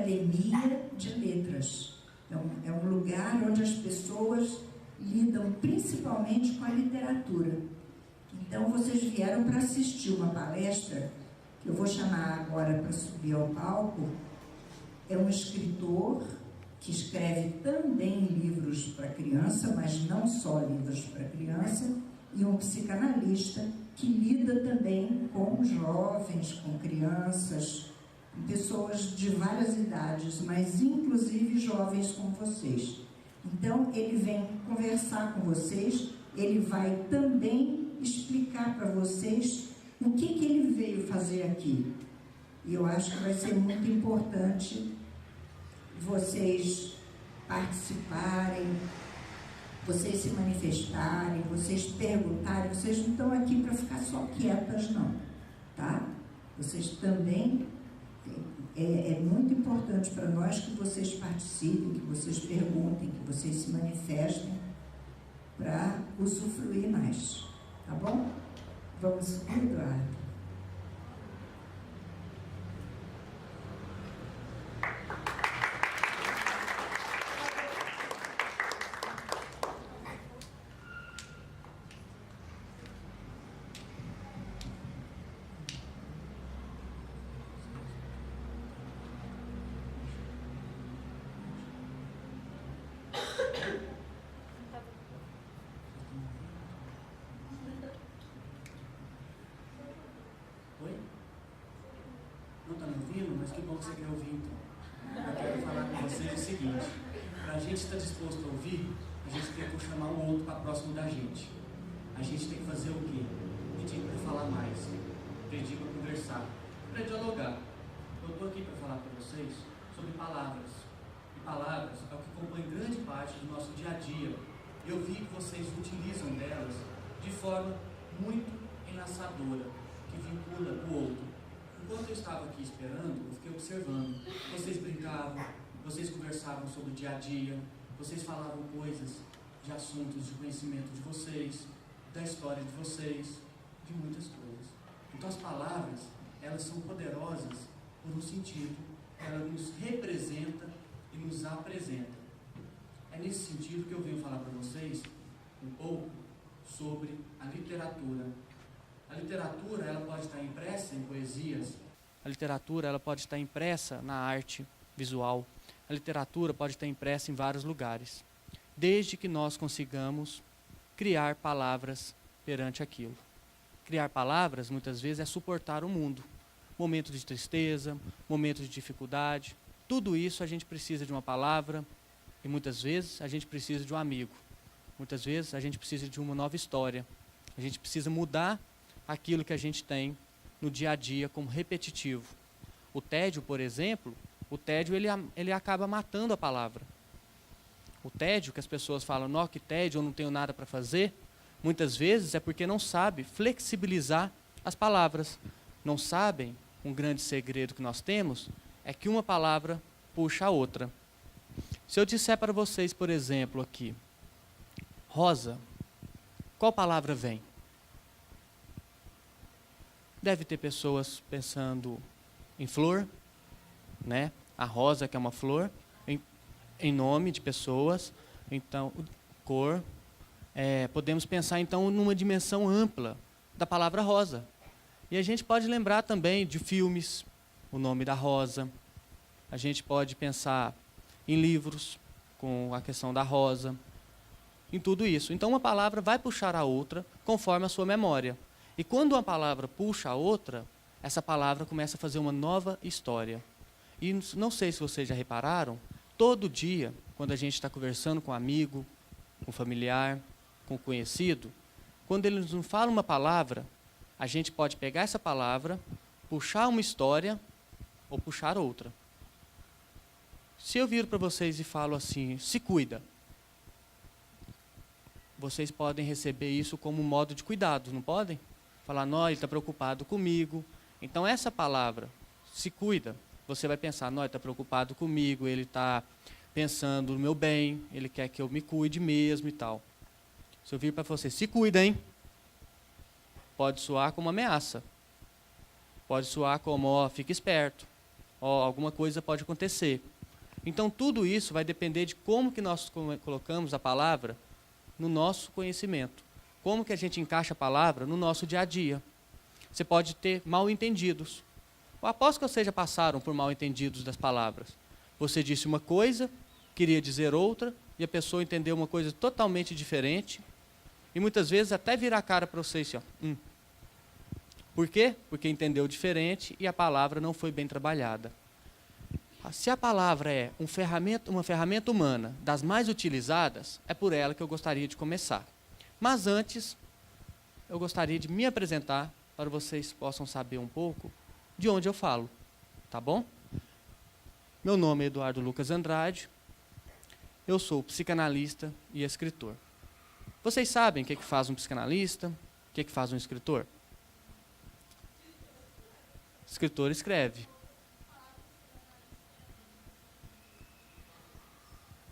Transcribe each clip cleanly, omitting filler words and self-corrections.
academia de letras. É um lugar onde as pessoas lidam principalmente com a literatura. Então, vocês vieram para assistir uma palestra, que eu vou chamar agora para subir ao palco. É um escritor que escreve também livros para criança, mas não só livros para criança, e um psicanalista que lida também com jovens, com crianças, com pessoas de várias idades, mas inclusive jovens como vocês. Então, ele vem conversar com vocês, ele vai também explicar para vocês o que ele veio fazer aqui. E eu acho que vai ser muito importante vocês participarem, vocês se manifestarem, vocês perguntarem. Vocês não estão aqui para ficar só quietas, não, tá? Vocês também, é muito importante para nós que vocês participem, que vocês perguntem, que vocês se manifestem para usufruir mais, tá bom? Vamos subir, Eduardo? Oi? Não está me ouvindo? Mas que bom que você quer ouvir, então. Eu quero falar com vocês o seguinte: para a gente estar disposto a ouvir, a gente tem que chamar o outro para próximo da gente. A gente tem que fazer o quê? Pedir para falar mais, pedir para conversar, para dialogar. Eu estou aqui para falar para vocês sobre palavras. E palavras é o que compõe grande parte do nosso dia a dia. Eu vi que vocês utilizam delas de forma muito enlaçadora, que vincula o outro. Enquanto eu estava aqui esperando, eu fiquei observando. Vocês brincavam, vocês conversavam sobre o dia a dia, vocês falavam coisas de assuntos de conhecimento de vocês, da história de vocês, de muitas coisas. Então as palavras, elas são poderosas por um sentido, ela nos representa e nos apresenta. É nesse sentido que eu venho falar para vocês um pouco sobre a literatura. A literatura, ela pode estar impressa em poesias. A literatura, ela pode estar impressa na arte visual. A literatura pode estar impressa em vários lugares, desde que nós consigamos criar palavras perante aquilo. Criar palavras, muitas vezes, é suportar o mundo. Momento de tristeza, momento de dificuldade, tudo isso a gente precisa de uma palavra, e muitas vezes a gente precisa de um amigo. Muitas vezes a gente precisa de uma nova história. A gente precisa mudar aquilo que a gente tem no dia a dia como repetitivo. O tédio, por exemplo, ele acaba matando a palavra. O tédio, que as pessoas falam, nó, que tédio, eu não tenho nada para fazer, muitas vezes é porque não sabe flexibilizar as palavras. Não sabem, um grande segredo que nós temos é que uma palavra puxa a outra. Se eu disser para vocês, por exemplo, aqui, rosa, qual palavra vem? Deve ter pessoas pensando em flor, né? A rosa, que é uma flor, em nome de pessoas. Então, cor. Podemos pensar, então, numa dimensão ampla da palavra rosa. E a gente pode lembrar também de filmes, o nome da rosa. A gente pode pensar em livros, com a questão da rosa. Em tudo isso. Então, uma palavra vai puxar a outra conforme a sua memória. E quando uma palavra puxa a outra, essa palavra começa a fazer uma nova história. E não sei se vocês já repararam, todo dia, quando a gente está conversando com um amigo, com um familiar, com um conhecido, quando ele nos fala uma palavra, a gente pode pegar essa palavra, puxar uma história ou puxar outra. Se eu viro para vocês e falo assim, se cuida, vocês podem receber isso como um modo de cuidado, não podem? Falar, não, ele está preocupado comigo. Então essa palavra, se cuida, você vai pensar, não, ele está preocupado comigo, ele está pensando no meu bem, ele quer que eu me cuide mesmo e tal. Se eu vir para você, se cuida, hein? Pode soar como ameaça. Pode soar como, ó, fica esperto. alguma coisa pode acontecer. Então, tudo isso vai depender de como que nós colocamos a palavra no nosso conhecimento. Como que a gente encaixa a palavra no nosso dia a dia. Você pode ter mal-entendidos. Após que vocês já passaram por mal-entendidos das palavras. Você disse uma coisa, queria dizer outra, e a pessoa entendeu uma coisa totalmente diferente, e muitas vezes até virar a cara para você assim, ó. Por quê? Porque entendeu diferente e a palavra não foi bem trabalhada. Se a palavra é uma ferramenta humana das mais utilizadas, é por ela que eu gostaria de começar. Mas antes, eu gostaria de me apresentar para vocês possam saber um pouco de onde eu falo, tá bom? Meu nome é Eduardo Lucas Andrade, eu sou psicanalista e escritor. Vocês sabem o que faz um psicanalista? O que faz um escritor? O escritor escreve.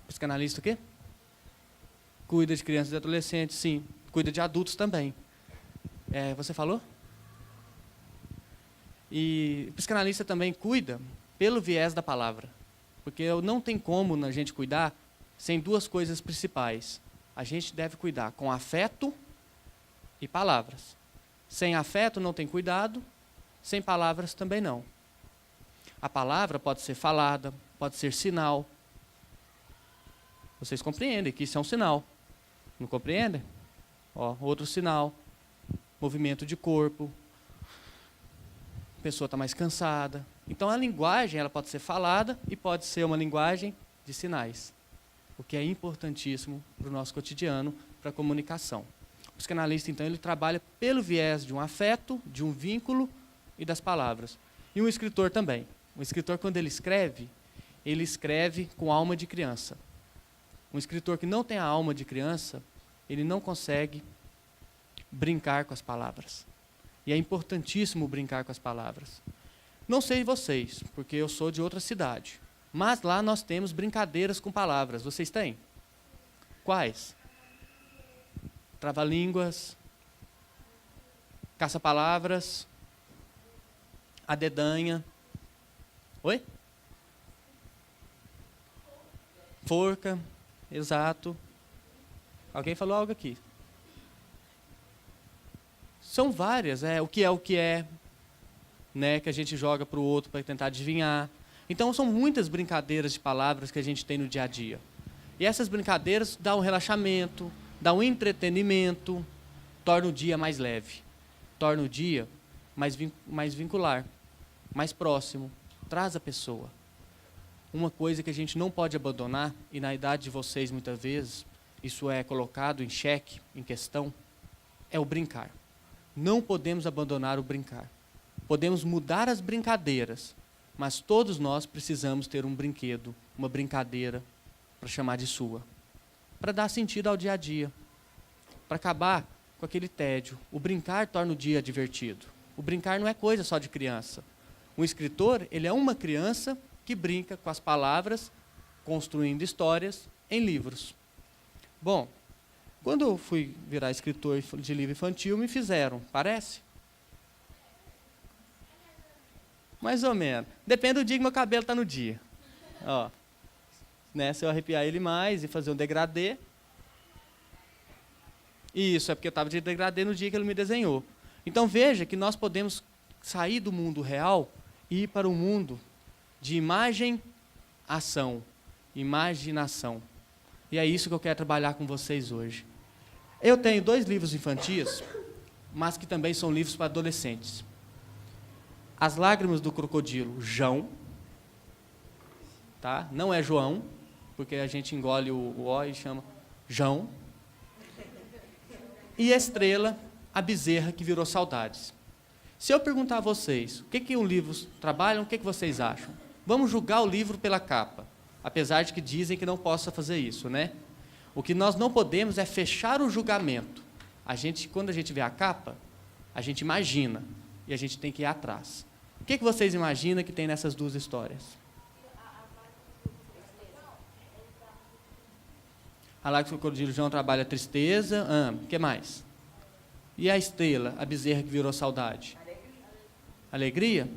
Psicanalista o quê? Cuida de crianças e adolescentes, sim. Cuida de adultos também. Você falou? E o psicanalista também cuida pelo viés da palavra. Porque não tem como a gente cuidar sem duas coisas principais. A gente deve cuidar com afeto e palavras. Sem afeto não tem cuidado, sem palavras também não. A palavra pode ser falada, pode ser sinal. Vocês compreendem que isso é um sinal. Não compreendem? Outro sinal. Movimento de corpo. A pessoa está mais cansada. Então a linguagem ela pode ser falada e pode ser uma linguagem de sinais. O que é importantíssimo para o nosso cotidiano, para a comunicação. O psicanalista, então, ele trabalha pelo viés de um afeto, de um vínculo e das palavras. E um escritor também. O escritor, quando ele escreve com alma de criança. Um escritor que não tem a alma de criança, ele não consegue brincar com as palavras. E é importantíssimo brincar com as palavras. Não sei vocês, porque eu sou de outra cidade. Mas lá nós temos brincadeiras com palavras. Vocês têm? Quais? Trava-línguas, caça-palavras, a dedanha. Oi? Forca, exato. Alguém falou algo aqui. São várias, o que é, né, que a gente joga para o outro para tentar adivinhar. Então, são muitas brincadeiras de palavras que a gente tem no dia a dia. E essas brincadeiras dão um relaxamento, dão um entretenimento, tornam o dia mais leve, tornam o dia mais vincular, mais próximo, traz a pessoa. Uma coisa que a gente não pode abandonar, e na idade de vocês, muitas vezes, isso é colocado em xeque, em questão, é o brincar. Não podemos abandonar o brincar. Podemos mudar as brincadeiras, mas todos nós precisamos ter um brinquedo, uma brincadeira, para chamar de sua. Para dar sentido ao dia a dia. Para acabar com aquele tédio. O brincar torna o dia divertido. O brincar não é coisa só de criança. Um escritor, ele é uma criança que brinca com as palavras, construindo histórias em livros. Bom, quando eu fui virar escritor de livro infantil, me fizeram, parece? Mais ou menos. Depende do dia que meu cabelo está no dia. Né, se eu arrepiar ele mais e fazer um degradê. Isso, é porque eu estava de degradê no dia que ele me desenhou. Então veja que nós podemos sair do mundo real e ir para o mundo de imagem, ação, imaginação. E é isso que eu quero trabalhar com vocês hoje. Eu tenho 2 livros infantis, mas que também são livros para adolescentes. As Lágrimas do Crocodilo, Jão, tá? Não é João, porque a gente engole o O e chama Jão. E Estrela, a Bezerra que Virou Saudades. Se eu perguntar a vocês o que um livro trabalha, o que vocês acham? Vamos julgar o livro pela capa, apesar de que dizem que não possa fazer isso, né? O que nós não podemos é fechar o julgamento. Quando a gente vê a capa, a gente imagina, e a gente tem que ir atrás. O que vocês imaginam que tem nessas 2 histórias? A Lágrima do Crocodilo João trabalha a tristeza. O que mais? E a Estrela, a Bezerra que Virou Saudade? Alegria?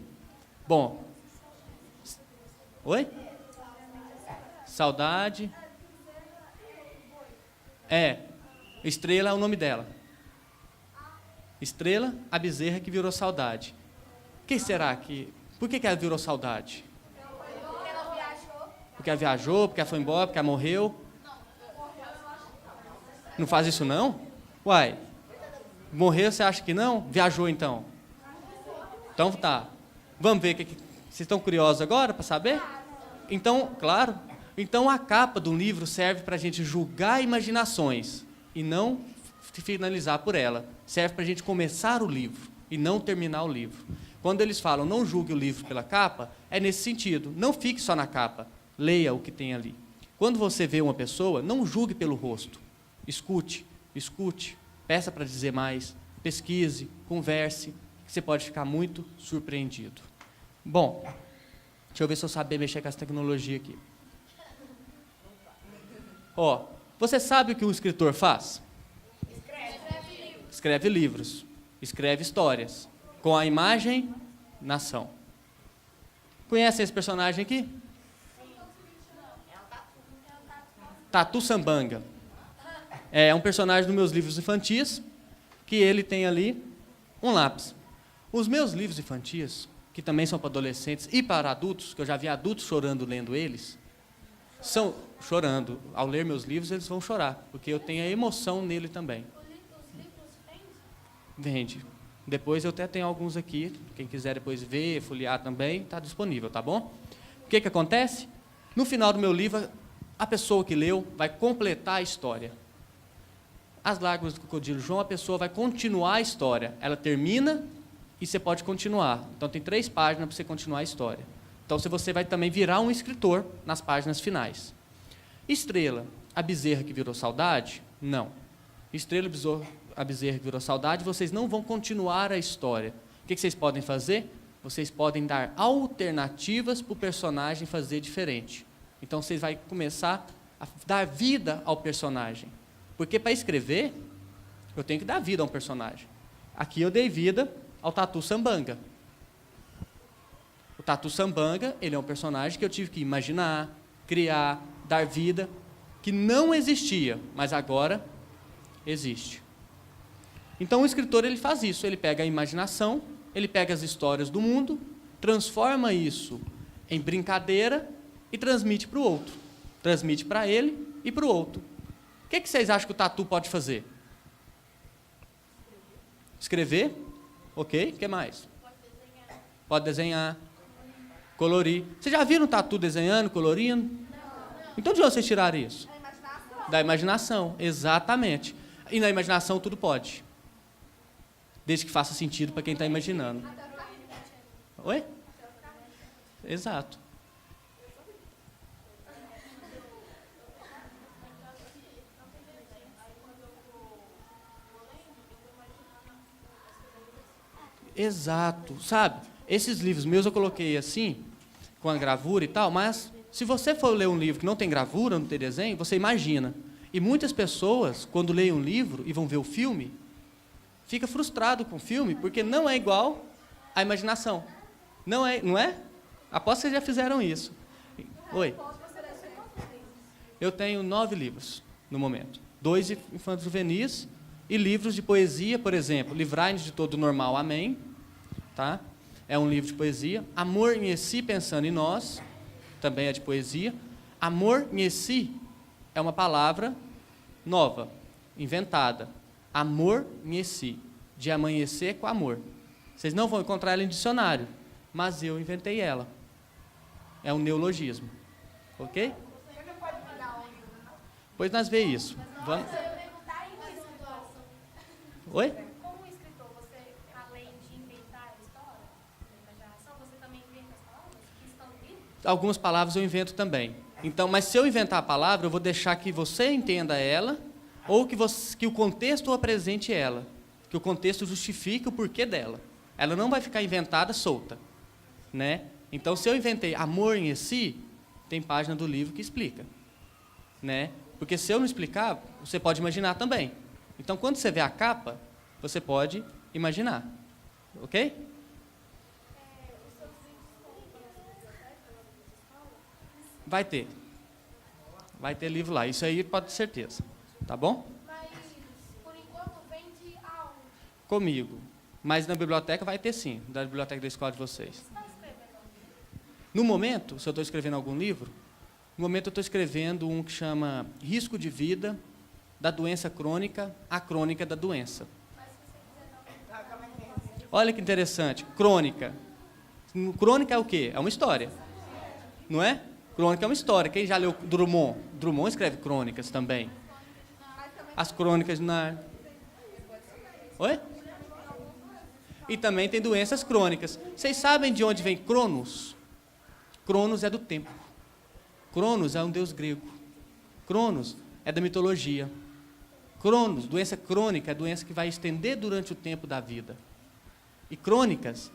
Bom, Oi? Saudade. Estrela é o nome dela. Estrela, a bezerra que virou saudade. Que será que... Por que ela virou saudade? Porque ela viajou. Porque ela viajou, porque ela foi embora, porque ela morreu? Não faz isso não? Uai, morreu, você acha que não? Viajou então? Então tá. Vamos ver. Vocês estão curiosos agora para saber? Então, claro. Então a capa do livro serve para a gente julgar imaginações e não finalizar por ela. Serve para a gente começar o livro e não terminar o livro. Quando eles falam não julgue o livro pela capa, é nesse sentido. Não fique só na capa. Leia o que tem ali. Quando você vê uma pessoa, não julgue pelo rosto. Escute, peça para dizer mais, pesquise, converse, que você pode ficar muito surpreendido. Bom, deixa eu ver se eu saber mexer com essa tecnologia aqui. Você sabe o que um escritor faz? Escreve livros, escreve histórias, com a imagem na ação. Conhecem esse personagem aqui? Tatu Sambanga. É um personagem dos meus livros infantis, que ele tem ali um lápis. Os meus livros infantis, que também são para adolescentes e para adultos, que eu já vi adultos chorando lendo eles, são chorando. Ao ler meus livros, eles vão chorar, porque eu tenho a emoção nele também. Os livros Vende. Depois eu até tenho alguns aqui, quem quiser depois ver, folhear também, está disponível, tá bom? O que acontece? No final do meu livro, a pessoa que leu vai completar a história. As Lágrimas do Crocodilo João, a pessoa vai continuar a história. Ela termina e você pode continuar. Então, tem 3 páginas para você continuar a história. Então, você vai também virar um escritor nas páginas finais. Estrela, a bezerra que virou saudade? Não. Estrela, a bezerra que virou saudade, vocês não vão continuar a história. O que vocês podem fazer? Vocês podem dar alternativas para o personagem fazer diferente. Então, vocês vão começar a dar vida ao personagem. Porque para escrever, eu tenho que dar vida a um personagem. Aqui eu dei vida ao Tatu Sambanga. O Tatu Sambanga, ele é um personagem que eu tive que imaginar, criar, dar vida, que não existia, mas agora existe. Então o escritor ele faz isso, ele pega a imaginação, ele pega as histórias do mundo, transforma isso em brincadeira e transmite para o outro. Transmite para ele e para o outro. O que vocês acham que o Tatu pode fazer? Escrever? Ok. O que mais? Pode desenhar. Colorir. Vocês já viram o Tatu desenhando, colorindo? Não. Então de onde vocês tiraram isso? Da imaginação, exatamente. E na imaginação tudo pode. Desde que faça sentido para quem está imaginando. Oi? Exato. Exato, sabe? Esses livros meus eu coloquei assim, com a gravura e tal, mas se você for ler um livro que não tem gravura, não tem desenho, você imagina. E muitas pessoas, quando leem um livro e vão ver o filme, fica frustrado com o filme, porque não é igual à imaginação. Não é? Aposto que vocês já fizeram isso. Oi? Eu tenho 9 livros no momento. 2 infantos juvenis e livros de poesia, por exemplo, Livrai-nos de todo normal, amém. Tá? É um livro de poesia. Amor em si, pensando em nós, também é de poesia. Amor em si é uma palavra nova, inventada. Amor em si, de amanhecer com amor. Vocês não vão encontrar ela em dicionário, mas eu inventei ela. É um neologismo. Ok? Você não pode me dar um livro, não? Pois nós vemos isso. Vamos. Oi? Como escritor, você, além de inventar a história, a imaginação, você também inventa as palavras que estão no livro? Algumas palavras eu invento também. Então, mas se eu inventar a palavra, eu vou deixar que você entenda ela, ou que o contexto apresente ela, que o contexto justifique o porquê dela. Ela não vai ficar inventada solta, né? Então, se eu inventei amor em si, tem página do livro que explica, né? Porque se eu não explicar, você pode imaginar também. Então, quando você vê a capa, você pode imaginar, ok? Os seus livros estão na biblioteca, na escola? Vai ter. Vai ter livro lá. Isso aí pode ter certeza. Tá bom? Mas, por enquanto, vende aonde? Comigo. Mas na biblioteca vai ter sim. Da biblioteca da escola de vocês. Você está escrevendo algum livro? No momento, se eu estou escrevendo algum livro, no momento eu estou escrevendo um que chama Risco de Vida da Doença Crônica, a Crônica da Doença. Mas se você quiser também. Olha que interessante. Crônica. Crônica é o quê? É uma história. Não é? Crônica é uma história. Quem já leu Drummond? Drummond escreve crônicas também. As crônicas de Nárnia. Oi? E também tem doenças crônicas. Vocês sabem de onde vem Cronos? Cronos é do tempo. Cronos é um deus grego. Cronos é da mitologia. Cronos, doença crônica, é doença que vai estender durante o tempo da vida. E crônicas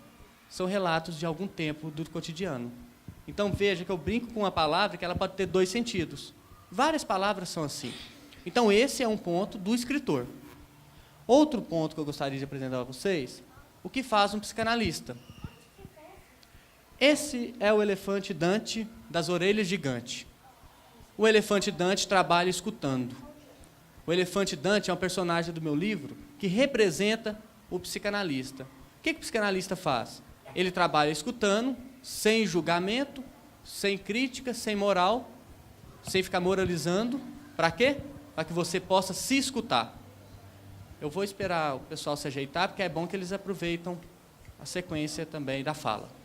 são relatos de algum tempo do cotidiano. Então veja que eu brinco com uma palavra que ela pode ter dois sentidos. Várias palavras são assim. Então esse é um ponto do escritor. Outro ponto que eu gostaria de apresentar a vocês, o que faz um psicanalista. Esse é o elefante Dante das orelhas gigantes. O elefante Dante trabalha escutando. O elefante Dante é um personagem do meu livro que representa o psicanalista. O que o psicanalista faz? Ele trabalha escutando, sem julgamento, sem crítica, sem moral, sem ficar moralizando. Para quê? Para que você possa se escutar. Eu vou esperar o pessoal se ajeitar, porque é bom que eles aproveitam a sequência também da fala.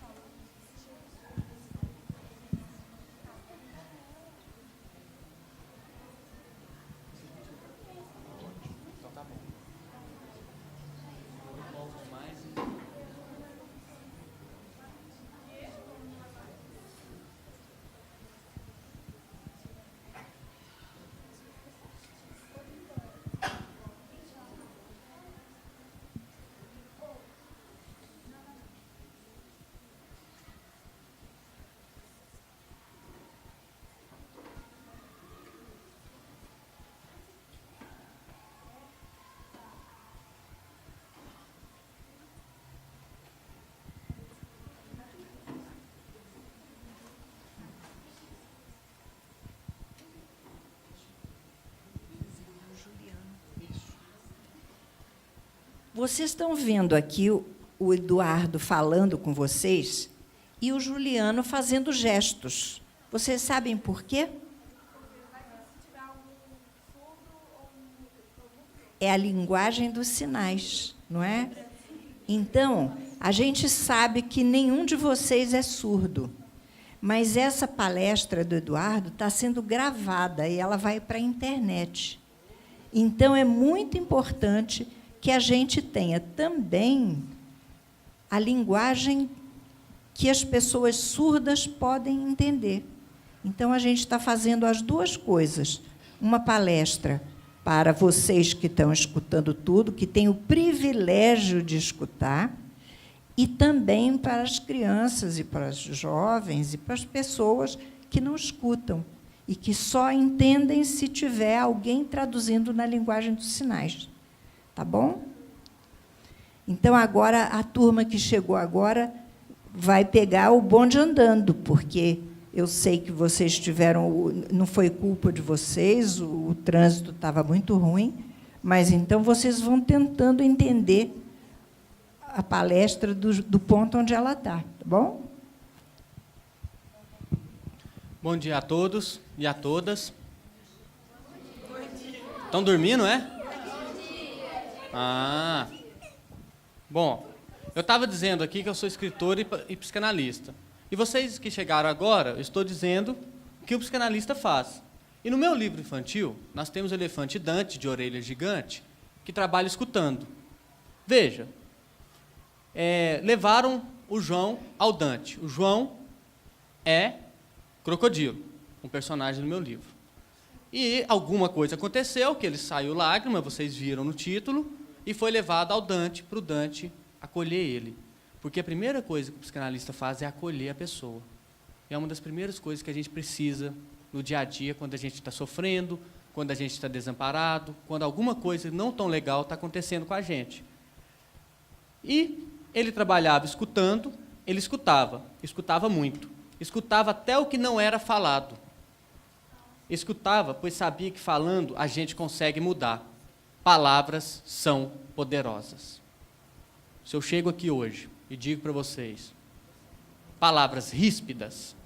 Vocês estão vendo aqui o Eduardo falando com vocês e o Juliano fazendo gestos. Vocês sabem por quê? É a linguagem dos sinais, não é? Então, a gente sabe que nenhum de vocês é surdo, mas essa palestra do Eduardo está sendo gravada e ela vai para a internet. Então, é muito importante que a gente tenha também a linguagem que as pessoas surdas podem entender. Então, a gente está fazendo as duas coisas. Uma palestra para vocês que estão escutando tudo, que têm o privilégio de escutar, e também para as crianças e para os jovens e para as pessoas que não escutam e que só entendem se tiver alguém traduzindo na linguagem dos sinais. Tá bom? Então, agora, a turma que chegou agora vai pegar o bonde andando, porque eu sei que vocês tiveram... Não foi culpa de vocês, o trânsito estava muito ruim, mas, então, vocês vão tentando entender a palestra do ponto onde ela está. Tá bom? Bom dia a todos e a todas. Estão dormindo, é? Ah, bom, eu estava dizendo aqui que eu sou escritor e psicanalista. E vocês que chegaram agora, eu estou dizendo o que o psicanalista faz. E no meu livro infantil, nós temos o elefante Dante, de orelha gigante, que trabalha escutando. Veja, levaram o João ao Dante. O João é crocodilo, um personagem do meu livro. E alguma coisa aconteceu, que ele saiu lágrima, vocês viram no título, e foi levado ao Dante, para o Dante acolher ele. Porque a primeira coisa que o psicanalista faz é acolher a pessoa. É uma das primeiras coisas que a gente precisa no dia a dia, quando a gente está sofrendo, quando a gente está desamparado, quando alguma coisa não tão legal está acontecendo com a gente. E ele trabalhava escutando, ele escutava muito. Escutava até o que não era falado. Escutava, pois sabia que falando a gente consegue mudar. Palavras são poderosas. Se eu chego aqui hoje e digo para vocês, palavras ríspidas,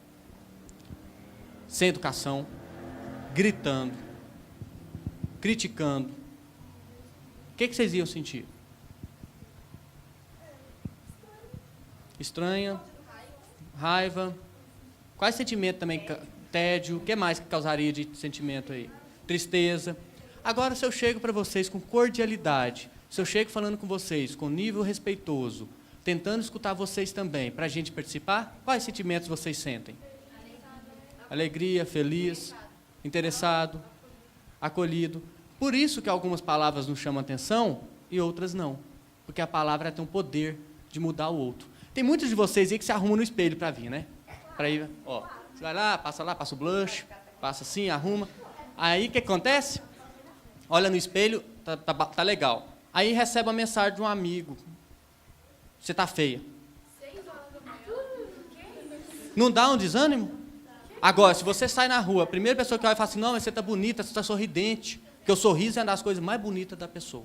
sem educação, gritando, criticando, o que vocês iam sentir? Estranha, raiva, quais sentimentos também? Tédio, o que mais que causaria de sentimento aí? Tristeza. Agora, se eu chego para vocês com cordialidade, se eu chego falando com vocês com nível respeitoso, tentando escutar vocês também, para a gente participar, quais sentimentos vocês sentem? Alegria, feliz, interessado, acolhido. Por isso que algumas palavras nos chamam a atenção e outras não. Porque a palavra tem um poder de mudar o outro. Tem muitos de vocês aí que se arrumam no espelho para vir, né? Para ir, ó, você vai lá, passa o blush, passa assim, arruma. Aí o que acontece? Olha no espelho, tá legal. Aí recebe uma mensagem de um amigo. Você tá feia. Não dá um desânimo? Agora, se você sai na rua, a primeira pessoa que vai falar assim, não, mas você tá bonita, você tá sorridente. Porque o sorriso é uma das coisas mais bonitas da pessoa.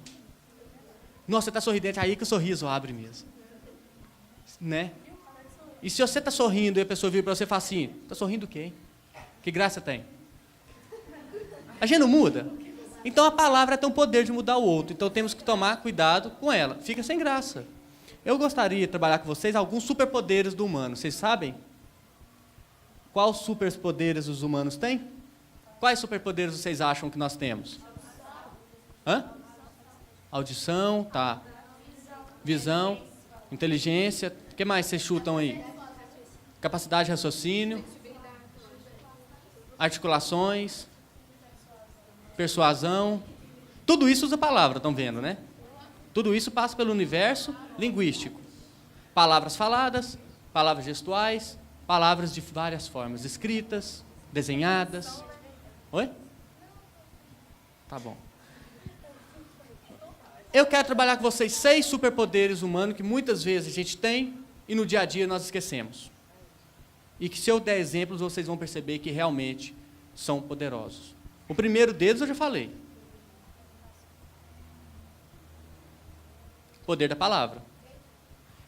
Nossa, você tá sorridente, aí que o sorriso abre mesmo. Né? E se você está sorrindo e a pessoa vira para você e fala assim, está sorrindo o quê? Que graça tem? A gente não muda? Então a palavra tem o poder de mudar o outro, então temos que tomar cuidado com ela. Fica sem graça. Eu gostaria de trabalhar com vocês alguns superpoderes do humano. Vocês sabem? Quais superpoderes os humanos têm? Quais superpoderes vocês acham que nós temos? Hã? Audição, tá. Visão, inteligência. O que mais vocês chutam aí? Capacidade de raciocínio, articulações, persuasão. Tudo isso usa palavra, estão vendo, né? Tudo isso passa pelo universo linguístico. Palavras faladas, palavras gestuais, palavras de várias formas, escritas, desenhadas. Oi? Tá bom. Eu quero trabalhar com vocês 6 superpoderes humanos que muitas vezes a gente tem e no dia a dia nós esquecemos. E que se eu der exemplos, vocês vão perceber que realmente são poderosos. O primeiro deles eu já falei. Poder da palavra.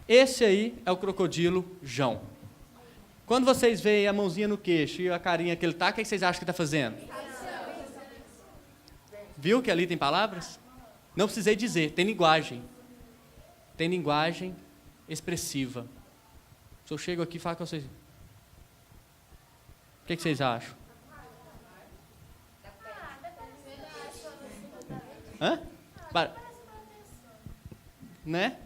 Esse aí é o crocodilo Jão. Quando vocês veem a mãozinha no queixo e a carinha que ele está, o que vocês acham que está fazendo? Viu que ali tem palavras? Não precisei dizer, tem linguagem. Tem linguagem expressiva. Se eu chego aqui e falo com vocês... O que vocês acham? Hã? Né?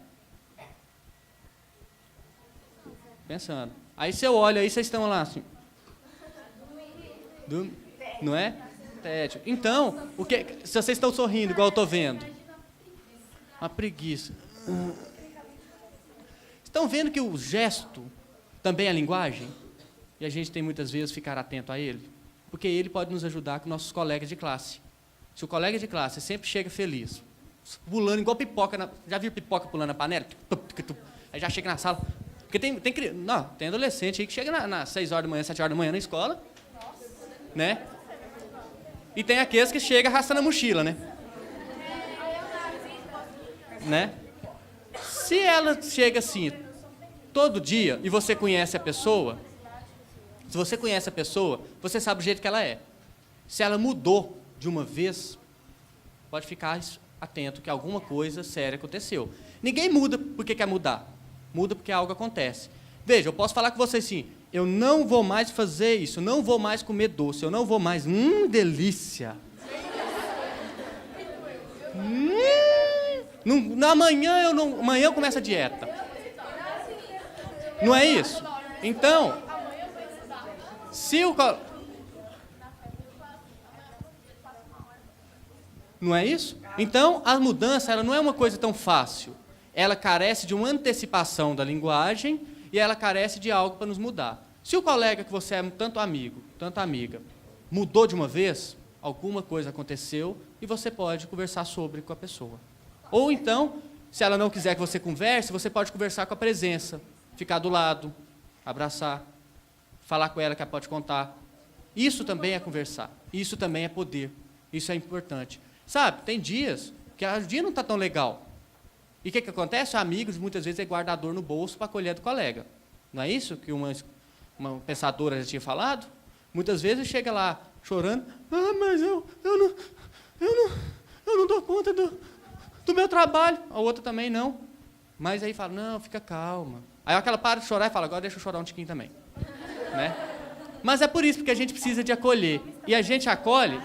Pensando. Aí você olha, aí vocês estão lá assim. Não é? Tédio. Então, se vocês estão sorrindo, igual eu estou vendo. Uma preguiça. Estão vendo que o gesto também é linguagem? E a gente tem muitas vezes ficar atento a ele? Porque ele pode nos ajudar com nossos colegas de classe. Se o colega de classe sempre chega feliz, pulando igual pipoca, já viu pipoca pulando na panela? Aí já chega na sala. Porque tem adolescente aí que chega nas 6 horas da manhã, 7 horas da manhã na escola. Né? E tem aqueles que chegam arrastando a mochila, né? Né? Se ela chega assim, todo dia, e você conhece a pessoa, se você conhece a pessoa, você sabe o jeito que ela é. Se ela mudou de uma vez, pode ficar atento que alguma coisa séria aconteceu. Ninguém muda porque quer mudar. Muda porque algo acontece. Veja, eu posso falar com você assim, eu não vou mais fazer isso, eu não vou mais comer doce, eu não vou mais... delícia! Amanhã eu começo a dieta. Não é isso? Então, se o... Não é isso? Então, a mudança ela não é uma coisa tão fácil. Ela carece de uma antecipação da linguagem e ela carece de algo para nos mudar. Se o colega que você é tanto amigo, tanto amiga, mudou de uma vez, alguma coisa aconteceu e você pode conversar sobre com a pessoa. Ou então, se ela não quiser que você converse, você pode conversar com a presença, ficar do lado, abraçar, falar com ela que ela pode contar. Isso também é conversar. Isso também é poder. Isso é importante. Sabe, tem dias que o dia não está tão legal. E o que acontece? Amigos, muitas vezes, é guardador no bolso para acolher do colega. Não é isso que uma pensadora já tinha falado? Muitas vezes chega lá chorando. Mas eu não dou conta do meu trabalho. A outra também não. Mas aí fala, não, fica calma. Aí aquela para de chorar e fala, agora deixa eu chorar um tiquinho também. Né? Mas é por isso, porque a gente precisa de acolher. E a gente acolhe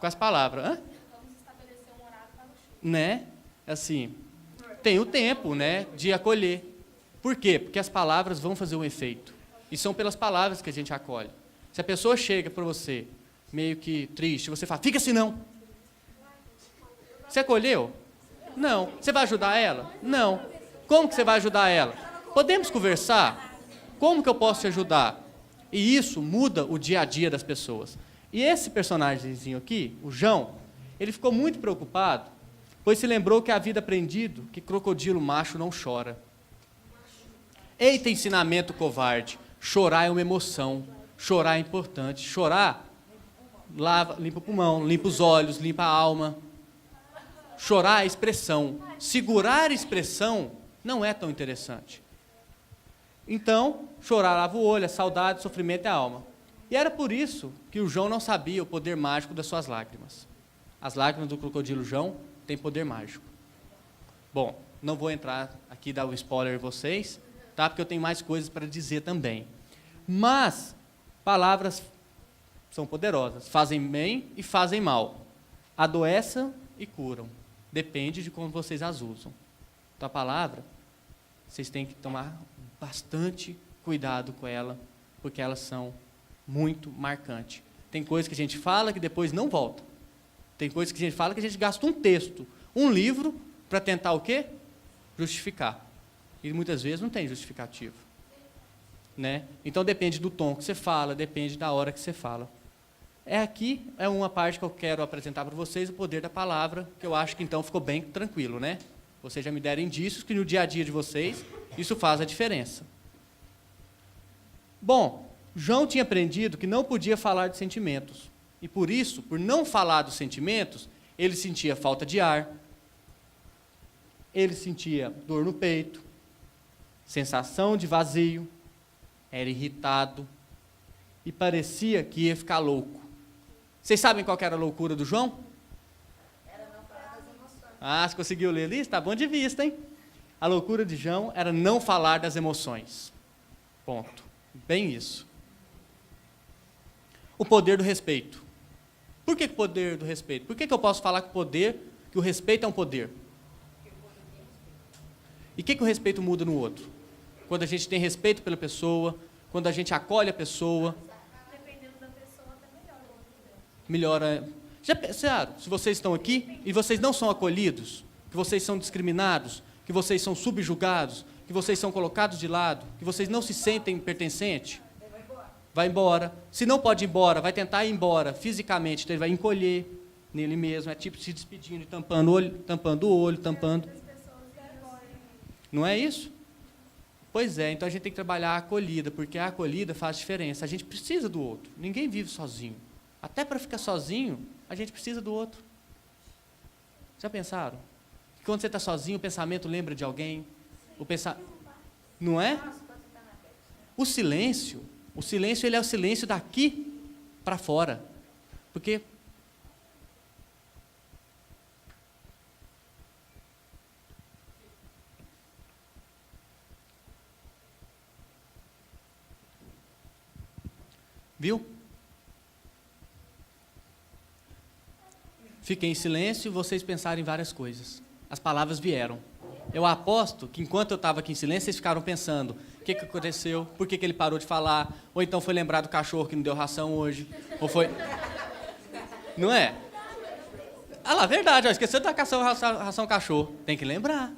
com as palavras. Hã? Vamos estabelecer um horário para o choro. Né? Assim, tem o tempo, né, de acolher. Por quê? Porque as palavras vão fazer um efeito. E são pelas palavras que a gente acolhe. Se a pessoa chega para você, meio que triste, você fala, fica assim não. Você acolheu? Não. Você vai ajudar ela? Não. Como que você vai ajudar ela? Podemos conversar? Como que eu posso te ajudar? E isso muda o dia a dia das pessoas. E esse personagemzinho aqui, o João, ele ficou muito preocupado, pois se lembrou que havia aprendido que crocodilo macho não chora. Eita ensinamento covarde. Chorar é uma emoção. Chorar é importante. Chorar limpa o pulmão, limpa os olhos, limpa a alma. Chorar é expressão. Segurar a expressão não é tão interessante. Então, chorar lava o olho, a saudade, o sofrimento é a alma. E era por isso que o João não sabia o poder mágico das suas lágrimas. As lágrimas do crocodilo João têm poder mágico. Bom, não vou entrar aqui e dar um spoiler em vocês, tá? Porque eu tenho mais coisas para dizer também. Mas, palavras são poderosas. Fazem bem e fazem mal. Adoecem e curam. Depende de como vocês as usam. Então, a palavra, vocês têm que tomar bastante cuidado com ela, porque elas são muito marcantes. Tem coisas que a gente fala que depois não volta. Tem coisas que a gente fala que a gente gasta um texto, um livro, para tentar o quê? Justificar. E muitas vezes não tem justificativo. Né? Então depende do tom que você fala, depende da hora que você fala. Aqui é uma parte que eu quero apresentar para vocês, o poder da palavra, que eu acho que então ficou bem tranquilo, né? Vocês já me deram indícios que no dia a dia de vocês, isso faz a diferença. Bom, João tinha aprendido que não podia falar de sentimentos. E por isso, por não falar dos sentimentos, ele sentia falta de ar, ele sentia dor no peito, sensação de vazio, era irritado e parecia que ia ficar louco. Vocês sabem qual que era a loucura do João? Era não falar das emoções. Ah, você conseguiu ler ali? Está bom de vista, hein? A loucura de João era não falar das emoções. Ponto. Bem isso. O poder do respeito. Por que o poder do respeito? Por que eu posso falar que o respeito é um poder? E o que o respeito muda no outro? Quando a gente tem respeito pela pessoa, quando a gente acolhe a pessoa. Dependendo da pessoa, até melhora o outro dela. Melhora. Já pensaram? Se vocês estão aqui e vocês não são acolhidos, que vocês são discriminados, que vocês são subjugados, que vocês são colocados de lado, que vocês não se sentem pertencentes, vai embora. Se não pode ir embora, vai tentar ir embora fisicamente, então ele vai encolher nele mesmo, é tipo se despedindo, tampando o olho, tampando. Não é isso? Pois é, então a gente tem que trabalhar a acolhida, porque a acolhida faz diferença. A gente precisa do outro. Ninguém vive sozinho. Até para ficar sozinho, a gente precisa do outro. Já pensaram? Que quando você está sozinho, o pensamento lembra de alguém? Não é? O silêncio ele é o silêncio daqui para fora. Porque viu? Fiquem em silêncio e vocês pensaram em várias coisas. As palavras vieram. Eu aposto que enquanto eu estava aqui em silêncio, vocês ficaram pensando, o que aconteceu? Por que ele parou de falar? Ou então foi lembrar do cachorro que não deu ração hoje? Ou foi... Não é? Ah lá, verdade, ó, esqueceu de dar ração ao cachorro. Tem que lembrar.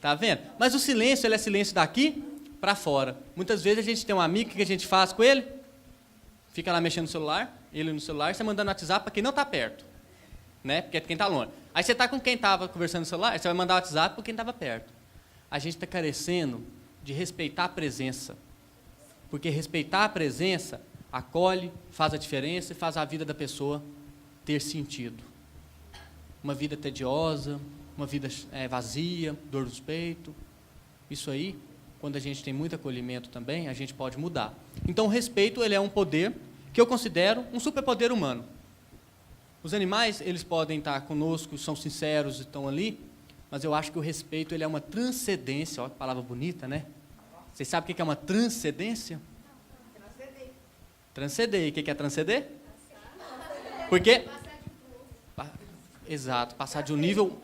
Tá vendo? Mas o silêncio, ele é silêncio daqui para fora. Muitas vezes a gente tem um amigo, o que a gente faz com ele? Fica lá mexendo no celular, ele no celular, você mandando WhatsApp para quem não está perto. Né? Porque é quem está longe. Aí você está com quem estava conversando no celular, você vai mandar WhatsApp para quem estava perto. A gente está carecendo de respeitar a presença. Porque respeitar a presença acolhe, faz a diferença e faz a vida da pessoa ter sentido. Uma vida tediosa, uma vida vazia, dor nos peitos. Isso aí, quando a gente tem muito acolhimento também, a gente pode mudar. Então, o respeito, ele é um poder que eu considero um superpoder humano. Os animais, eles podem estar conosco, são sinceros, estão ali, mas eu acho que o respeito, ele é uma transcendência. Olha que palavra bonita, né? Vocês sabem o que é uma transcendência? Transcender. O que é transcender? Porque... Exato, passar de um nível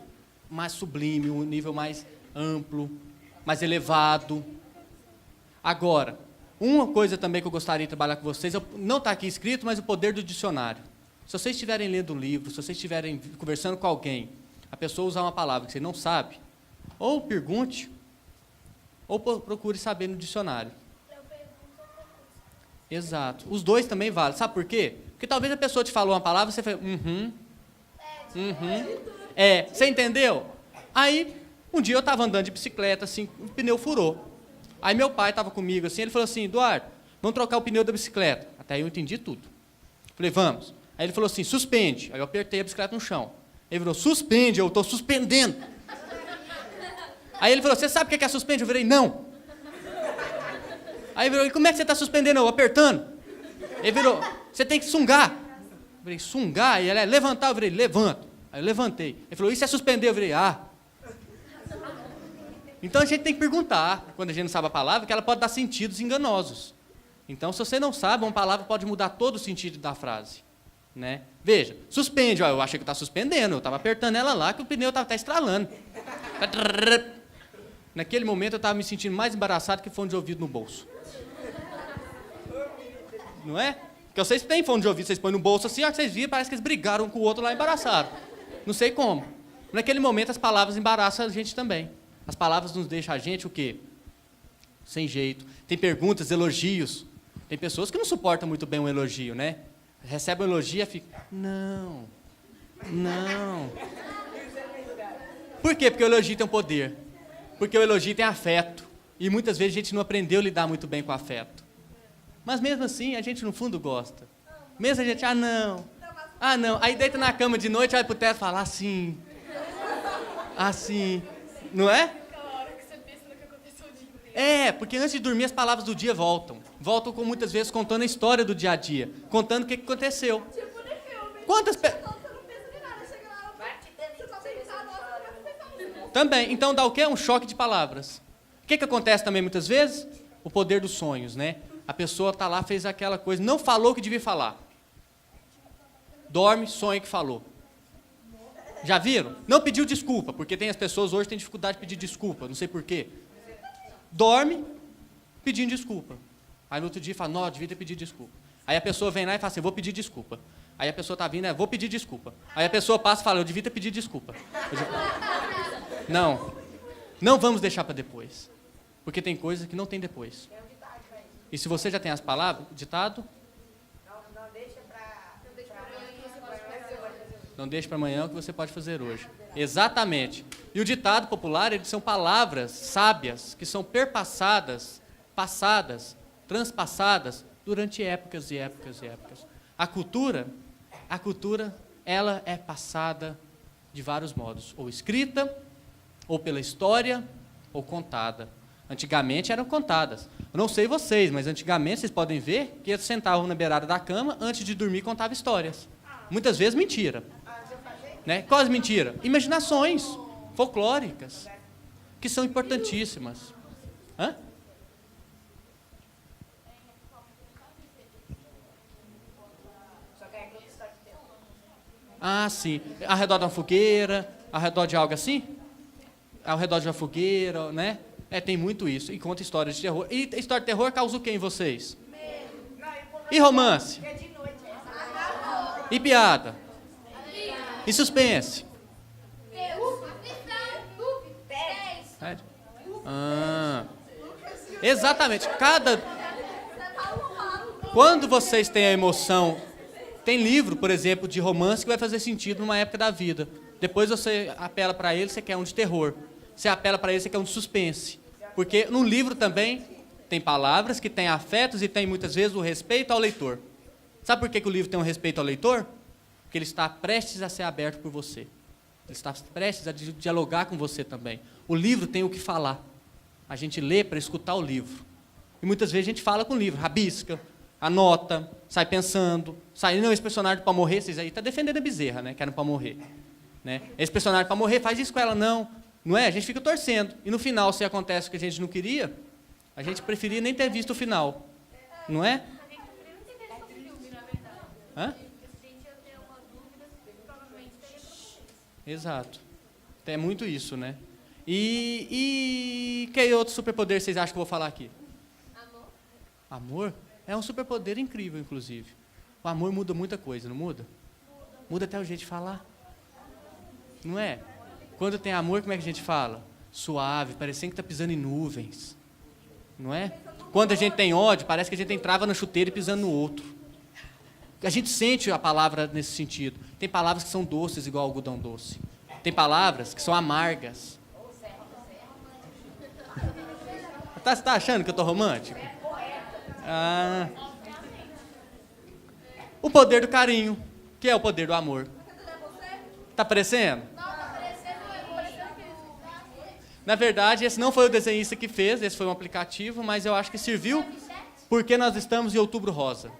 mais sublime, um nível mais amplo, mais elevado. Agora, uma coisa também que eu gostaria de trabalhar com vocês, não está aqui escrito, mas o poder do dicionário. Se vocês estiverem lendo um livro, se vocês estiverem conversando com alguém, a pessoa usar uma palavra que você não sabe, ou pergunte, ou procure saber no dicionário. Exato. Os dois também valem. Sabe por quê? Porque talvez a pessoa te falou uma palavra e você fala, você entendeu? Aí, um dia eu estava andando de bicicleta, assim, o pneu furou. Aí meu pai estava comigo, assim, ele falou assim, Eduardo, vamos trocar o pneu da bicicleta. Até aí eu entendi tudo. Falei, vamos. Aí ele falou assim, suspende. Aí eu apertei a bicicleta no chão. Ele falou, suspende, eu estou suspendendo. Aí ele falou, você sabe o que é suspende? Eu virei, não. Aí ele virou, e como é que você está suspendendo? Eu apertando. Ele virou, você tem que sungar. Eu virei, sungar? E ele levantar, eu virei, levanto. Aí eu levantei. Ele falou, isso é suspender? Eu virei, Então a gente tem que perguntar, quando a gente não sabe a palavra, que ela pode dar sentidos enganosos. Então, se você não sabe, uma palavra pode mudar todo o sentido da frase. Né? Veja, suspende, eu achei que está suspendendo, eu estava apertando ela lá, que o pneu estava até estralando. Naquele momento eu estava me sentindo mais embaraçado que fone de ouvido no bolso. Não é? Porque vocês têm fone de ouvido, vocês põem no bolso assim, que vocês viram, parece que eles brigaram um com o outro lá embaraçaram. Não sei como. Naquele momento as palavras embaraçam a gente também. As palavras nos deixam a gente o quê? Sem jeito. Tem perguntas, elogios. Tem pessoas que não suportam muito bem um elogio, né? Recebe um elogio e fica, não. Por quê? Porque o elogio tem um poder. Porque o elogio tem afeto. E muitas vezes a gente não aprendeu a lidar muito bem com afeto. Mas mesmo assim, a gente no fundo gosta. Mesmo a gente, não. Aí deita na cama de noite, vai pro teto e fala assim. Não é? Porque antes de dormir as palavras do dia voltam. Voltam com muitas vezes contando a história do dia a dia. Contando o que aconteceu. Tipo de filme. Quantas Também. Então dá o quê? Um choque de palavras. O que acontece também muitas vezes? O poder dos sonhos, né? A pessoa está lá, fez aquela coisa, não falou o que devia falar. Dorme, sonha que falou. Já viram? Não pediu desculpa, porque tem as pessoas hoje que têm dificuldade de pedir desculpa, não sei porquê. Dorme pedindo desculpa. Aí no outro dia fala, não, devia ter pedido desculpa. Aí a pessoa vem lá e fala assim, vou pedir desculpa. Aí a pessoa está vindo, vou pedir desculpa. Aí a pessoa passa e fala, eu devia ter pedido desculpa. Não vamos deixar para depois. Porque tem coisas que não tem depois. E se você já tem as palavras, ditado? Não deixe para amanhã o que você pode fazer hoje. Exatamente. E o ditado popular, eles são palavras sábias que são perpassadas, passadas, transpassadas durante épocas e épocas e épocas. A cultura, ela é passada de vários modos, ou escrita, ou pela história, ou contada. Antigamente eram contadas. Eu não sei vocês, mas antigamente vocês podem ver que eles sentavam na beirada da cama, antes de dormir contavam histórias. Muitas vezes mentira. Né? Quase mentira. Imaginações folclóricas, que são importantíssimas. Hã? Sim. Ao redor de uma fogueira, ao redor de algo assim? Ao redor de uma fogueira, né? Tem muito isso. E conta histórias de terror. E história de terror causa o quê em vocês? E romance? E piada? E suspense? Exatamente. Quando vocês têm a emoção... Tem livro, por exemplo, de romance que vai fazer sentido numa época da vida. Depois você apela para ele, você quer um de terror. Você apela para ele, você quer um de suspense. Porque no livro também Tem palavras que têm afetos e tem muitas vezes o respeito ao leitor. Sabe por que o livro tem um respeito ao leitor? Porque ele está prestes a ser aberto por você. Ele está prestes a dialogar com você também. O livro tem o que falar. A gente lê para escutar o livro. E muitas vezes a gente fala com o livro, rabisca, anota, sai pensando, sai, não, esse personagem para morrer, vocês aí estão defendendo a Bezerra, né? Querem para morrer. Né? Esse personagem para morrer, faz isso com ela, não é? A gente fica torcendo. E no final, se acontece o que a gente não queria, a gente preferia nem ter visto o final. Não é? A gente preferia não ter visto o filme, na verdade. Hã? Se a gente ia ter uma dúvida, provavelmente teria para vocês. Exato. É muito isso, né? E que outro superpoder vocês acham que eu vou falar aqui? Amor? Amor? É um superpoder incrível, inclusive. O amor muda muita coisa, não muda? Muda até o jeito de falar. Não é? Quando tem amor, como é que a gente fala? Suave, parecendo que está pisando em nuvens. Não é? Quando a gente tem ódio, parece que a gente entrava na chuteira e pisando no outro. A gente sente a palavra nesse sentido. Tem palavras que são doces, igual algodão doce. Tem palavras que são amargas. Você está achando que eu estou romântico? Ah. O poder do carinho, que é o poder do amor. Está aparecendo? Na verdade, esse não foi o desenhista que fez, esse foi um aplicativo, mas eu acho que serviu porque nós estamos em Outubro Rosa.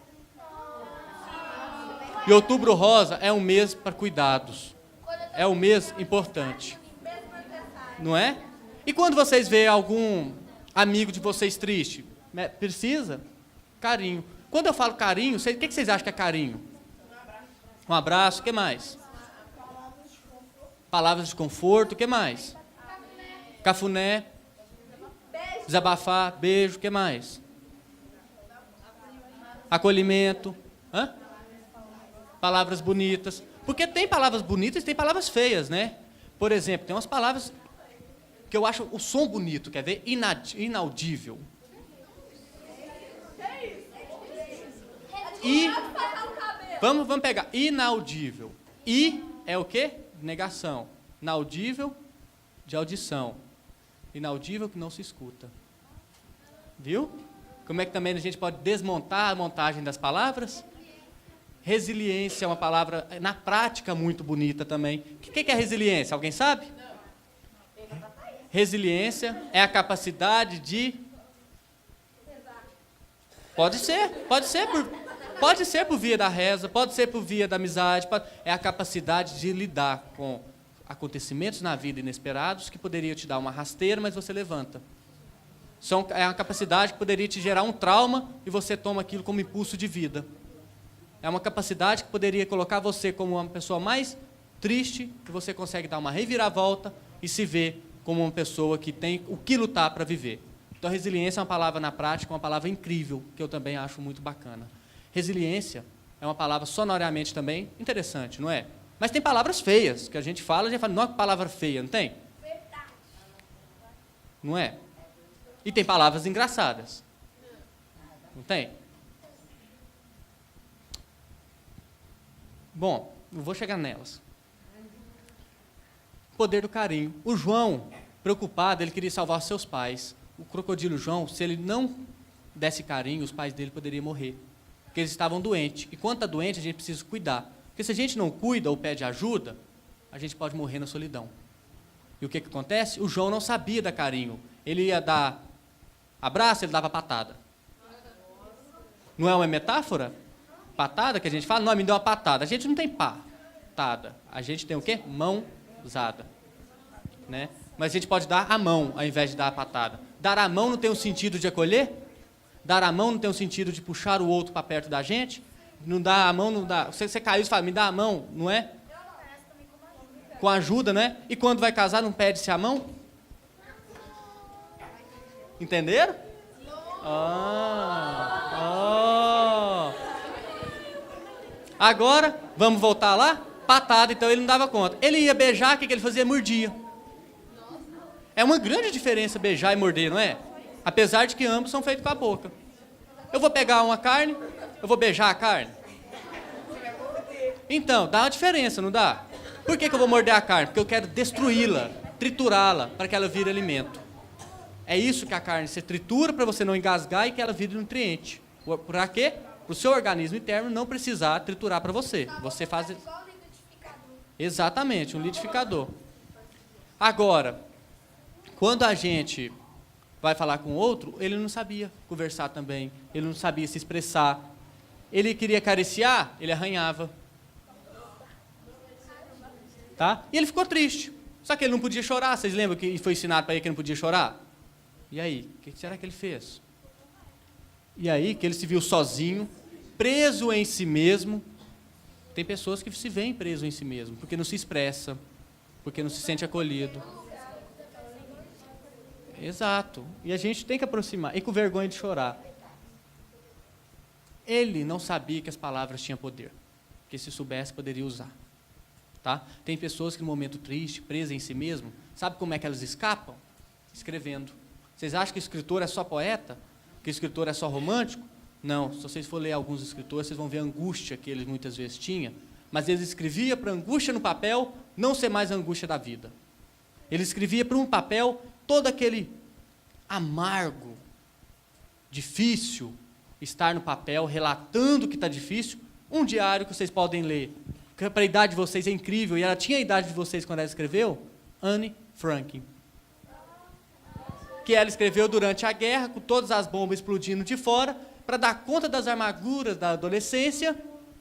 E Outubro Rosa é um mês para cuidados. É um mês importante. Não é? E quando vocês veem algum amigo de vocês triste, precisa? Carinho. Quando eu falo carinho, o que vocês acham que é carinho? Um abraço, o que mais? Palavras de conforto, o que mais? Cafuné. Desabafar, beijo, o que mais? Acolhimento. Hã? Palavras bonitas. Porque tem palavras bonitas e tem palavras feias, né? Por exemplo, tem umas palavras que eu acho o som bonito, quer ver? Inaudível. E vamos pegar. Inaudível. I é o quê? Negação. Inaudível, de audição. Inaudível que não se escuta. Viu? Como é que também a gente pode desmontar a montagem das palavras? Resiliência é uma palavra, na prática, muito bonita também. O que é resiliência? Alguém sabe? Resiliência é a capacidade de... Pode ser por via da reza, pode ser por via da amizade, é a capacidade de lidar com acontecimentos na vida inesperados que poderiam te dar uma rasteira, mas você levanta. É uma capacidade que poderia te gerar um trauma e você toma aquilo como impulso de vida. É uma capacidade que poderia colocar você como uma pessoa mais triste e você consegue dar uma reviravolta e se ver como uma pessoa que tem o que lutar para viver. Então, resiliência é uma palavra na prática, uma palavra incrível, que eu também acho muito bacana. Resiliência é uma palavra sonoramente também interessante, não é? Mas tem palavras feias, que a gente fala, não é palavra feia, não tem? Verdade. Não é? E tem palavras engraçadas. Não tem? Bom, eu vou chegar nelas. Poder do carinho. O João, preocupado, ele queria salvar seus pais. O crocodilo João, se ele não desse carinho, os pais dele poderiam morrer. Porque eles estavam doentes. E quando está doente, a gente precisa cuidar. Porque se a gente não cuida ou pede ajuda, a gente pode morrer na solidão. E o que acontece? O João não sabia dar carinho. Ele ia dar abraço, ele dava patada. Não é uma metáfora? Patada que a gente fala? Não, me deu uma patada. A gente não tem patada. A gente tem o quê? Mãozada. Né? Mas a gente pode dar a mão ao invés de dar a patada. Dar a mão não tem o sentido de acolher? Dar a mão não tem o sentido de puxar o outro para perto da gente? Não dá a mão, não dá. Você caiu e fala, me dá a mão, não é? Com ajuda, né? E quando vai casar, não pede-se a mão? Entenderam? Agora, vamos voltar lá? Patada, então ele não dava conta. Ele ia beijar, o que ele fazia? Mordia. É uma grande diferença beijar e morder, não é? Apesar de que ambos são feitos com a boca. Eu vou pegar uma carne, eu vou beijar a carne. Então, dá uma diferença, não dá? Por que eu vou morder a carne? Porque eu quero destruí-la, triturá-la, para que ela vire alimento. É isso que a carne se tritura para você não engasgar e que ela vire nutriente. Para quê? Para o seu organismo interno não precisar triturar para você. Você faz... Igual liquidificador. Exatamente, um liquidificador. Agora, quando a gente vai falar com outro, ele não sabia conversar também, ele não sabia se expressar. Ele queria acariciar, ele arranhava. Tá? E ele ficou triste. Só que ele não podia chorar. Vocês lembram que foi ensinado para ele que ele não podia chorar? E aí, o que será que ele fez? E aí que ele se viu sozinho, preso em si mesmo. Tem pessoas que se veem preso em si mesmo, porque não se expressa, porque não se sente acolhido. Exato. E a gente tem que aproximar, e com vergonha de chorar. Ele não sabia que as palavras tinham poder, que se soubesse poderia usar. Tá? Tem pessoas que no momento triste, presas em si mesmo, sabe como é que elas escapam? Escrevendo. Vocês acham que escritor é só poeta? Que escritor é só romântico? Não, se vocês forem ler alguns escritores, vocês vão ver a angústia que eles muitas vezes tinham, mas eles escreviam para a angústia no papel não ser mais a angústia da vida. Ele escrevia para um papel todo aquele amargo, difícil, estar no papel, relatando que está difícil, um diário que vocês podem ler, que para a idade de vocês é incrível, e ela tinha a idade de vocês quando ela escreveu, Anne Frank. Que ela escreveu durante a guerra, com todas as bombas explodindo de fora, para dar conta das amarguras da adolescência,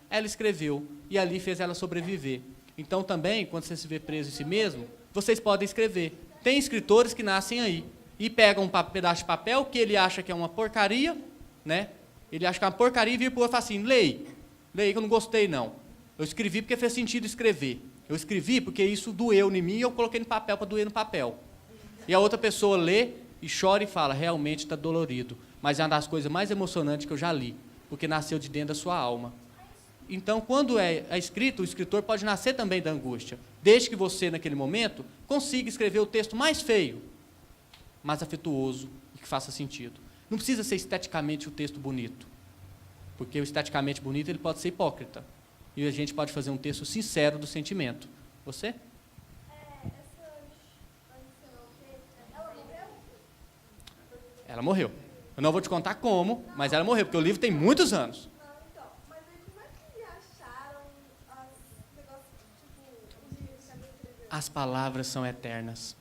ela escreveu, e ali fez ela sobreviver. Então também, quando você se vê preso em si mesmo, vocês podem escrever. Tem escritores que nascem aí, e pegam um pedaço de papel que ele acha que é uma porcaria, né? Ele acha que é uma porcaria e vira para o outro e fala assim, leia que eu não gostei não. Eu escrevi porque fez sentido escrever. Eu escrevi porque isso doeu em mim e eu coloquei no papel para doer no papel. E a outra pessoa lê e chora e fala, realmente está dolorido, mas é uma das coisas mais emocionantes que eu já li, porque nasceu de dentro da sua alma. Então, quando é escrito, o escritor pode nascer também da angústia, desde que você, naquele momento, consiga escrever o texto mais feio, mais afetuoso e que faça sentido. Não precisa ser esteticamente o texto bonito, porque o esteticamente bonito ele pode ser hipócrita, e a gente pode fazer um texto sincero do sentimento. Você? Ela morreu. Eu não vou te contar como, mas ela morreu, porque o livro tem muitos anos. Então, mas aí como é que acharam os negócios, tipo, os livros que ela escreveu? As palavras são eternas.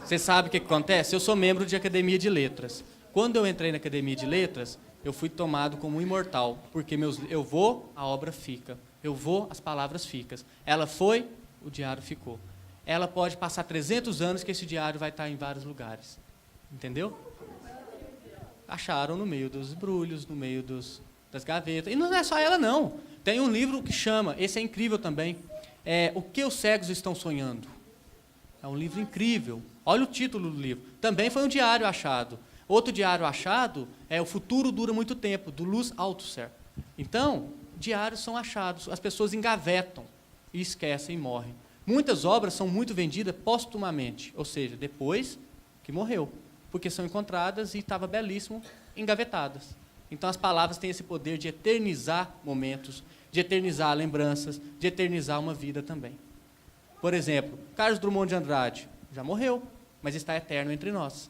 Você sabe o que acontece? Eu sou membro de Academia de Letras. Quando eu entrei na Academia de Letras, eu fui tomado como um imortal, porque eu vou, a obra fica. Eu vou, as palavras ficam. Ela foi, o diário ficou. Ela pode passar 300 anos que esse diário vai estar em vários lugares. Entendeu? Acharam no meio dos embrulhos, no meio das gavetas. E não é só ela, não. Tem um livro que chama, esse é incrível também, O que os cegos estão sonhando. É um livro incrível. Olha o título do livro. Também foi um diário achado. Outro diário achado é O Futuro Dura Muito Tempo, do Luz Althusser. Então, diários são achados. As pessoas engavetam e esquecem e morrem. Muitas obras são muito vendidas póstumamente, ou seja, depois que morreu, porque são encontradas e estava belíssimo, engavetadas. Então as palavras têm esse poder de eternizar momentos, de eternizar lembranças, de eternizar uma vida também. Por exemplo, Carlos Drummond de Andrade já morreu, mas está eterno entre nós.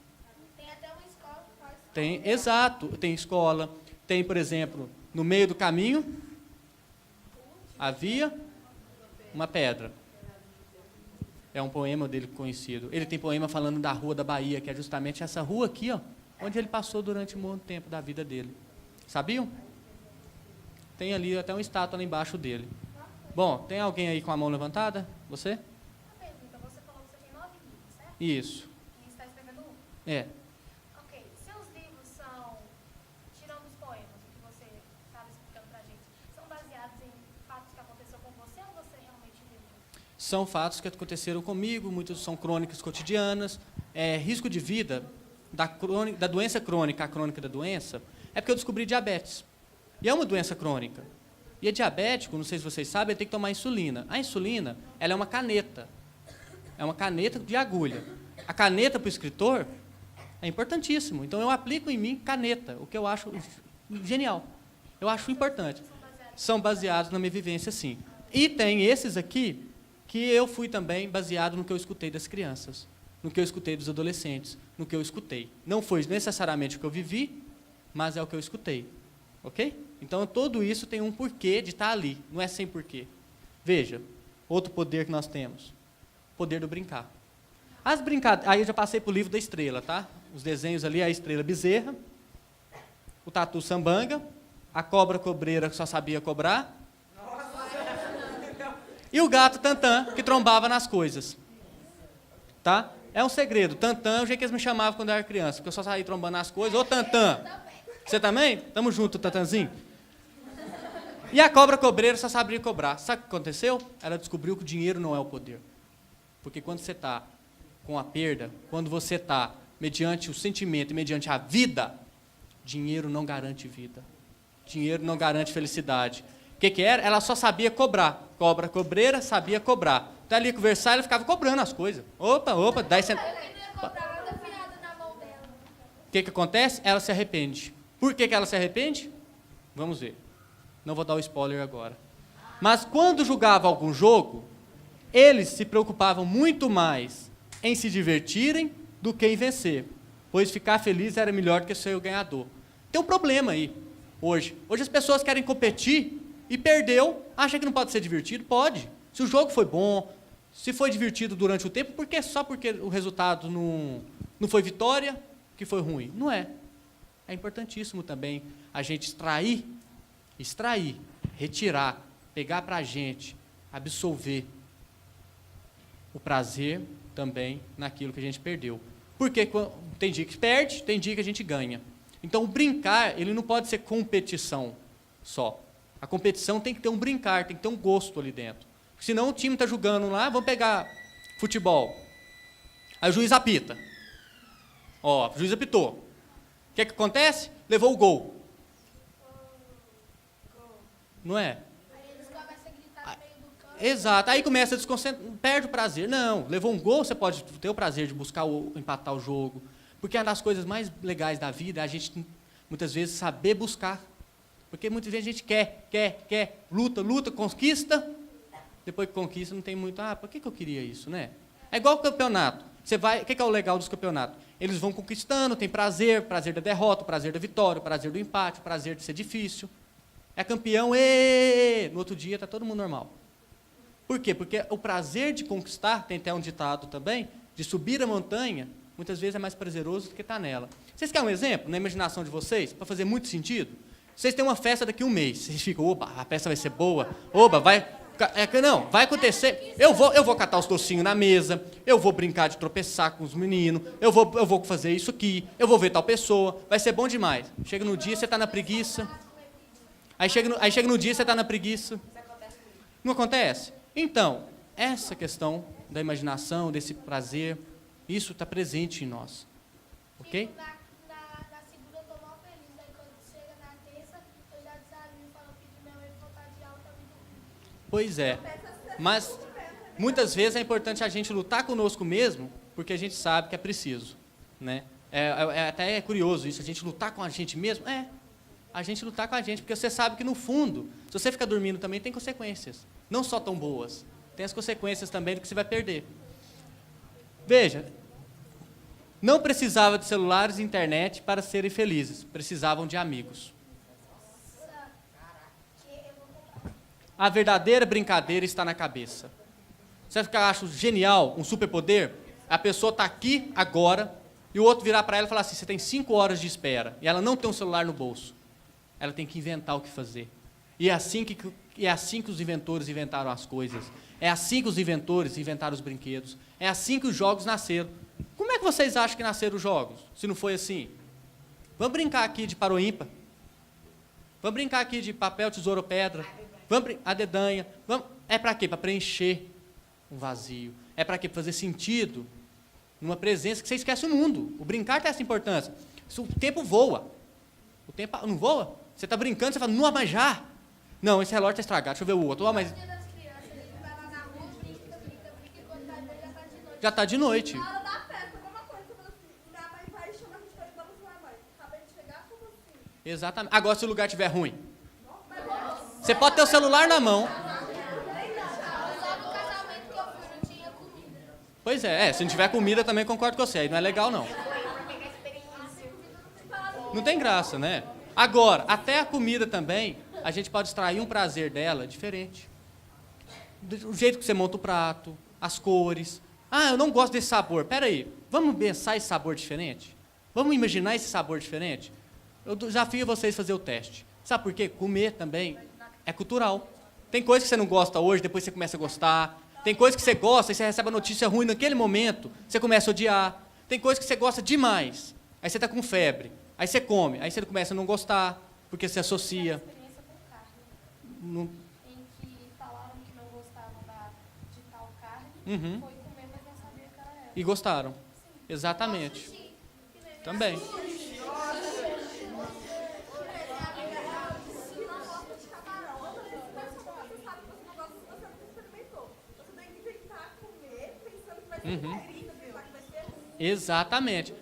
Tem até uma escola que faz. Tem, exato, tem escola, tem, por exemplo, no meio do caminho havia uma pedra. É um poema dele conhecido. Ele tem poema falando da rua da Bahia, que é justamente essa rua aqui, ó, onde ele passou durante um bom tempo da vida dele. Sabiam? Tem ali até uma estátua lá embaixo dele. Bom, tem alguém aí com a mão levantada? Você? Então você falou que você tem 9 livros, certo? Isso. E está escrevendo um? É. Ok. Seus livros são, tirando os poemas, o que você estava explicando pra gente, são baseados em fatos que aconteceu com você ou você realmente viveu? São fatos que aconteceram comigo, muitos são crônicas cotidianas. Risco de vida, da doença crônica à crônica da doença, é porque eu descobri diabetes. E é uma doença crônica. E é diabético, não sei se vocês sabem, ele tem que tomar insulina. A insulina, ela é uma caneta. É uma caneta de agulha. A caneta para o escritor é importantíssimo. Então, eu aplico em mim caneta, o que eu acho genial. Eu acho importante. São baseados na minha vivência, sim. E tem esses aqui, que eu fui também baseado no que eu escutei das crianças, no que eu escutei dos adolescentes, no que eu escutei. Não foi necessariamente o que eu vivi, mas é o que eu escutei. Ok? Então, tudo isso tem um porquê de estar ali, não é sem porquê. Veja, outro poder que nós temos, o poder do brincar. As brincadeiras, aí eu já passei para o livro da estrela, tá? Os desenhos ali, a estrela bezerra, o tatu sambanga, a cobra cobreira que só sabia cobrar, e o gato tantã, que trombava nas coisas. Tá? É um segredo. Tantã é o jeito que eles me chamavam quando eu era criança, porque eu só saía trombando nas coisas. Ô, Tantã! Você também? Tamo junto, Tantanzinho. E a cobra cobreira só sabia cobrar. Sabe o que aconteceu? Ela descobriu que o dinheiro não é o poder. Porque quando você está com a perda, quando você está mediante o sentimento e mediante a vida, dinheiro não garante vida. Dinheiro não garante felicidade. O que era? Ela só sabia cobrar. Cobra cobreira sabia cobrar. Então ela ia conversar e ela ficava cobrando as coisas. Opa, 10 centavos. O que acontece? Ela se arrepende. Por que ela se arrepende? Vamos ver. Não vou dar o spoiler agora. Mas quando jogava algum jogo, eles se preocupavam muito mais em se divertirem do que em vencer. Pois ficar feliz era melhor do que ser o ganhador. Tem um problema aí, hoje. Hoje as pessoas querem competir e perdeu, acha que não pode ser divertido? Pode. Se o jogo foi bom, se foi divertido durante o tempo, só porque o resultado não foi vitória, que foi ruim? Não é. É importantíssimo também a gente extrair, retirar, pegar para a gente, absolver o prazer também naquilo que a gente perdeu. Porque tem dia que perde, tem dia que a gente ganha. Então, o brincar, ele não pode ser competição só. A competição tem que ter um brincar, tem que ter um gosto ali dentro. Senão o time está jogando lá, vamos pegar futebol. Aí o juiz apita. Ó, o juiz apitou. O que acontece? Levou o gol. Não é? Aí eles começam a gritar no meio do campo. Exato. Aí começa a desconcentrar, perde o prazer. Não, levou um gol, você pode ter o prazer de buscar empatar o jogo. Porque uma das coisas mais legais da vida é a gente, muitas vezes, saber buscar. Porque muitas vezes a gente quer, luta, conquista. Depois que conquista, não tem muito, por que eu queria isso, né? É igual o campeonato. Você vai, o que é o legal dos campeonatos? Eles vão conquistando, tem prazer da derrota, prazer da vitória, prazer do empate, prazer de ser difícil. É campeão, no outro dia está todo mundo normal. Por quê? Porque o prazer de conquistar, tem até um ditado também, de subir a montanha, muitas vezes é mais prazeroso do que estar nela. Vocês querem um exemplo, na imaginação de vocês, para fazer muito sentido? Vocês têm uma festa daqui a um mês, vocês ficam, a festa vai ser boa, vai acontecer, eu vou catar os docinhos na mesa, eu vou brincar de tropeçar com os meninos, eu vou fazer isso aqui, eu vou ver tal pessoa, vai ser bom demais. Chega no dia, você está na preguiça. Aí chega no dia, você está na preguiça. Não acontece? Então, essa questão da imaginação, desse prazer, isso está presente em nós. Ok? Na segunda eu tô mal feliz, aí quando chega na terça, eu já desanimo e falo que de minha mãe voltar de aula pra me dormir. Pois é. Mas, muitas vezes é importante a gente lutar conosco mesmo, porque a gente sabe que é preciso. Né? Até é curioso isso, a gente lutar com a gente mesmo. A gente lutar com a gente, porque você sabe que no fundo, se você ficar dormindo também, tem consequências. Não só tão boas. Tem as consequências também do que você vai perder. Veja, não precisava de celulares e internet para serem felizes. Precisavam de amigos. A verdadeira brincadeira está na cabeça. Você acha genial, um superpoder? A pessoa está aqui, agora, e o outro virar para ela e falar assim, você tem 5 horas de espera, e ela não tem um celular no bolso. Ela tem que inventar o que fazer. E é assim que os inventores inventaram as coisas. É assim que os inventores inventaram os brinquedos. É assim que os jogos nasceram. Como é que vocês acham que nasceram os jogos, se não foi assim? Vamos brincar aqui de paro ímpar. Vamos brincar aqui de papel, tesouro, pedra. A dedanha. É para quê? Para preencher um vazio. É para quê? Para fazer sentido numa presença que você esquece o mundo. O brincar tem essa importância. O tempo voa. O tempo não voa? Você está brincando, você fala, não, mas já. Não, esse relógio está estragado, deixa eu ver o outro. Mas... Já está de noite. Na hora da festa, alguma coisa, você fala assim, minha mãe vai chamar a gente para ir para você, mãe. Acabei de chegar, como assim? Exatamente. Agora, se o lugar estiver ruim. Você pode ter o celular na mão. Só no casamento que eu Pois é, se não tiver comida também concordo com você, aí não é legal não. Não tem graça, né? Agora, até a comida também, a gente pode extrair um prazer dela diferente. O jeito que você monta o prato, as cores. Ah, eu não gosto desse sabor. Peraí, vamos pensar esse sabor diferente? Vamos imaginar esse sabor diferente? Eu desafio vocês a fazer o teste. Sabe por quê? Comer também é cultural. Tem coisa que você não gosta hoje, depois você começa a gostar. Tem coisa que você gosta e você recebe a notícia ruim naquele momento, você começa a odiar. Tem coisa que você gosta demais, aí você está com febre. Aí você come, aí você começa a não gostar, porque você associa. Experiência com carne, Não- em que falaram que não gostavam de tal carne, Uhum. foi comer, mas não sabia que ela era. E gostaram. Exatamente. Também. Se não gosta de camarão, mas como você sabe que você não gosta, você não experimentou. Você tem que tentar comer pensando que vai ser incrível, pensar que vai ser ruim. Exatamente.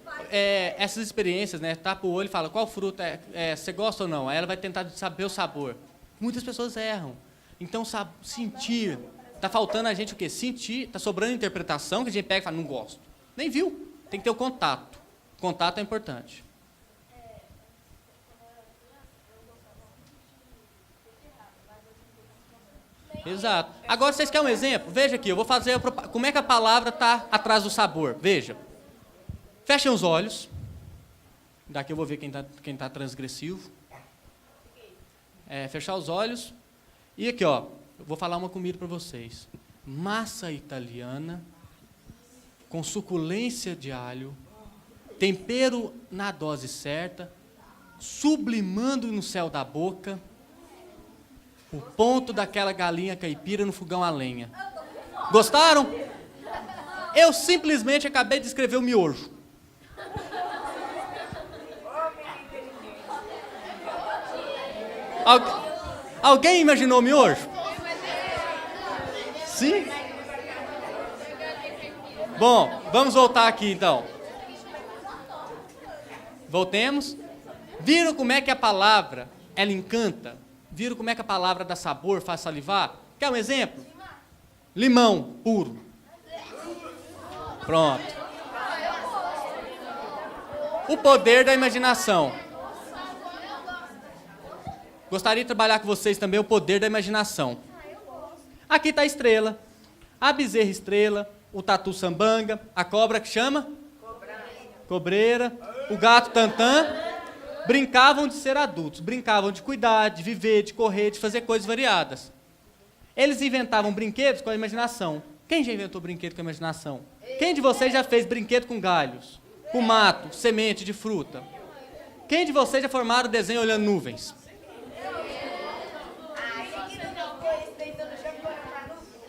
Essas experiências, né? Tapa o olho e fala qual fruta você gosta ou não. Aí ela vai tentar saber o sabor. Muitas pessoas erram. Então, sentir. Está faltando a gente o quê? Sentir. Está sobrando interpretação que a gente pega e fala, não gosto. Nem viu. Tem que ter o contato. Contato é importante. Exato. Agora, vocês querem um exemplo? Veja aqui, eu vou fazer como é que a palavra está atrás do sabor. Veja. Fechem os olhos. Daqui eu vou ver quem tá transgressivo. Fechar os olhos. E aqui, ó, eu vou falar uma comida para vocês. Massa italiana, com suculência de alho, tempero na dose certa, sublimando no céu da boca, o ponto daquela galinha caipira no fogão a lenha. Gostaram? Eu simplesmente acabei de escrever o miojo. Alguém imaginou o miojo? Sim? Bom, vamos voltar aqui então. Voltemos. Viram como é que a palavra, ela encanta? Viram como é que a palavra dá sabor, faz salivar? Quer um exemplo? Limão puro. Pronto. O poder da imaginação. Gostaria de trabalhar com vocês também o poder da imaginação. Aqui está a estrela. A bezerra estrela, o tatu sambanga, a cobra que chama? Cobreira. O gato tantã. Brincavam de ser adultos, brincavam de cuidar, de viver, de correr, de fazer coisas variadas. Eles inventavam brinquedos com a imaginação. Quem já inventou brinquedo com a imaginação? Quem de vocês já fez brinquedo com galhos, com mato, semente de fruta? Quem de vocês já formaram desenho olhando nuvens?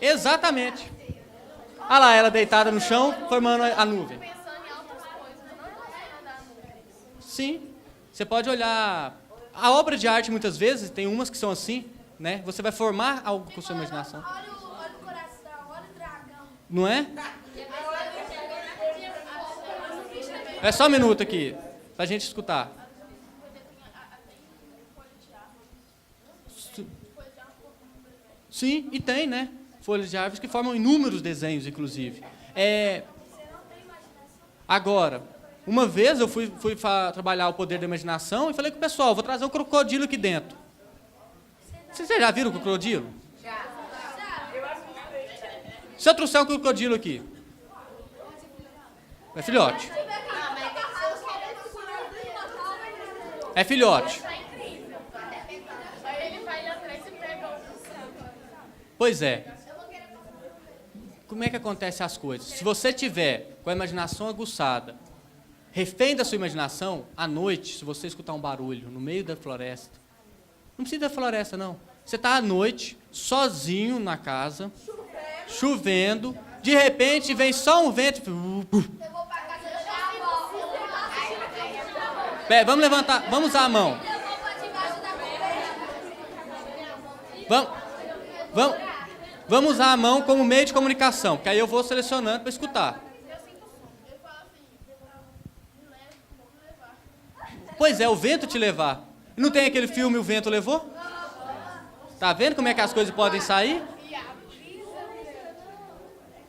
Exatamente. Olha lá, ela deitada no chão, formando a nuvem. Pensando em altas coisas, não relacionadas a nuvens. Sim. Você pode olhar... A obra de arte, muitas vezes, tem umas que são assim, né? Você vai formar algo com sua imaginação. Olha o coração, olha o dragão. Não é? É só um minuto aqui, pra gente escutar. Sim, e tem, né? Folhas de árvores que formam inúmeros desenhos, inclusive. Agora, uma vez eu fui trabalhar o poder da imaginação e falei com o pessoal, vou trazer um crocodilo aqui dentro. Vocês já viram o crocodilo? Já. Se eu trouxer um crocodilo aqui, é filhote. É filhote. Aí ele vai atrás e pega o sangue. Pois é. Como é que acontecem as coisas? Se você tiver com a imaginação aguçada, refém da sua imaginação, à noite, se você escutar um barulho no meio da floresta, não precisa da floresta, não. Você está à noite, sozinho na casa, chovendo, de repente vem só um vento. Vamos levantar, vamos usar a mão. Vamos usar a mão como meio de comunicação, que aí eu vou selecionando para escutar. Pois é, o vento te levar. Não tem aquele filme O Vento Levou? Tá vendo como é que as coisas podem sair?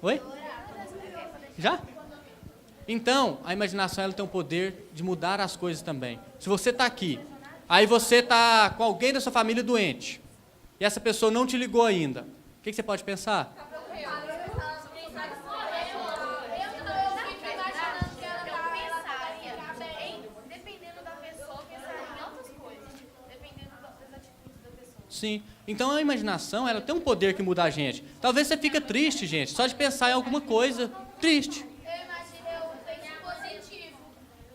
Oi? Já? Então, a imaginação ela tem o poder de mudar as coisas também. Se você está aqui, aí você está com alguém da sua família doente, e essa pessoa não te ligou ainda, o que você pode pensar? Sim. Então a imaginação, ela tem um poder que muda a gente. Talvez você fique triste, gente, só de pensar em alguma coisa triste. Eu imaginei um pensamento positivo.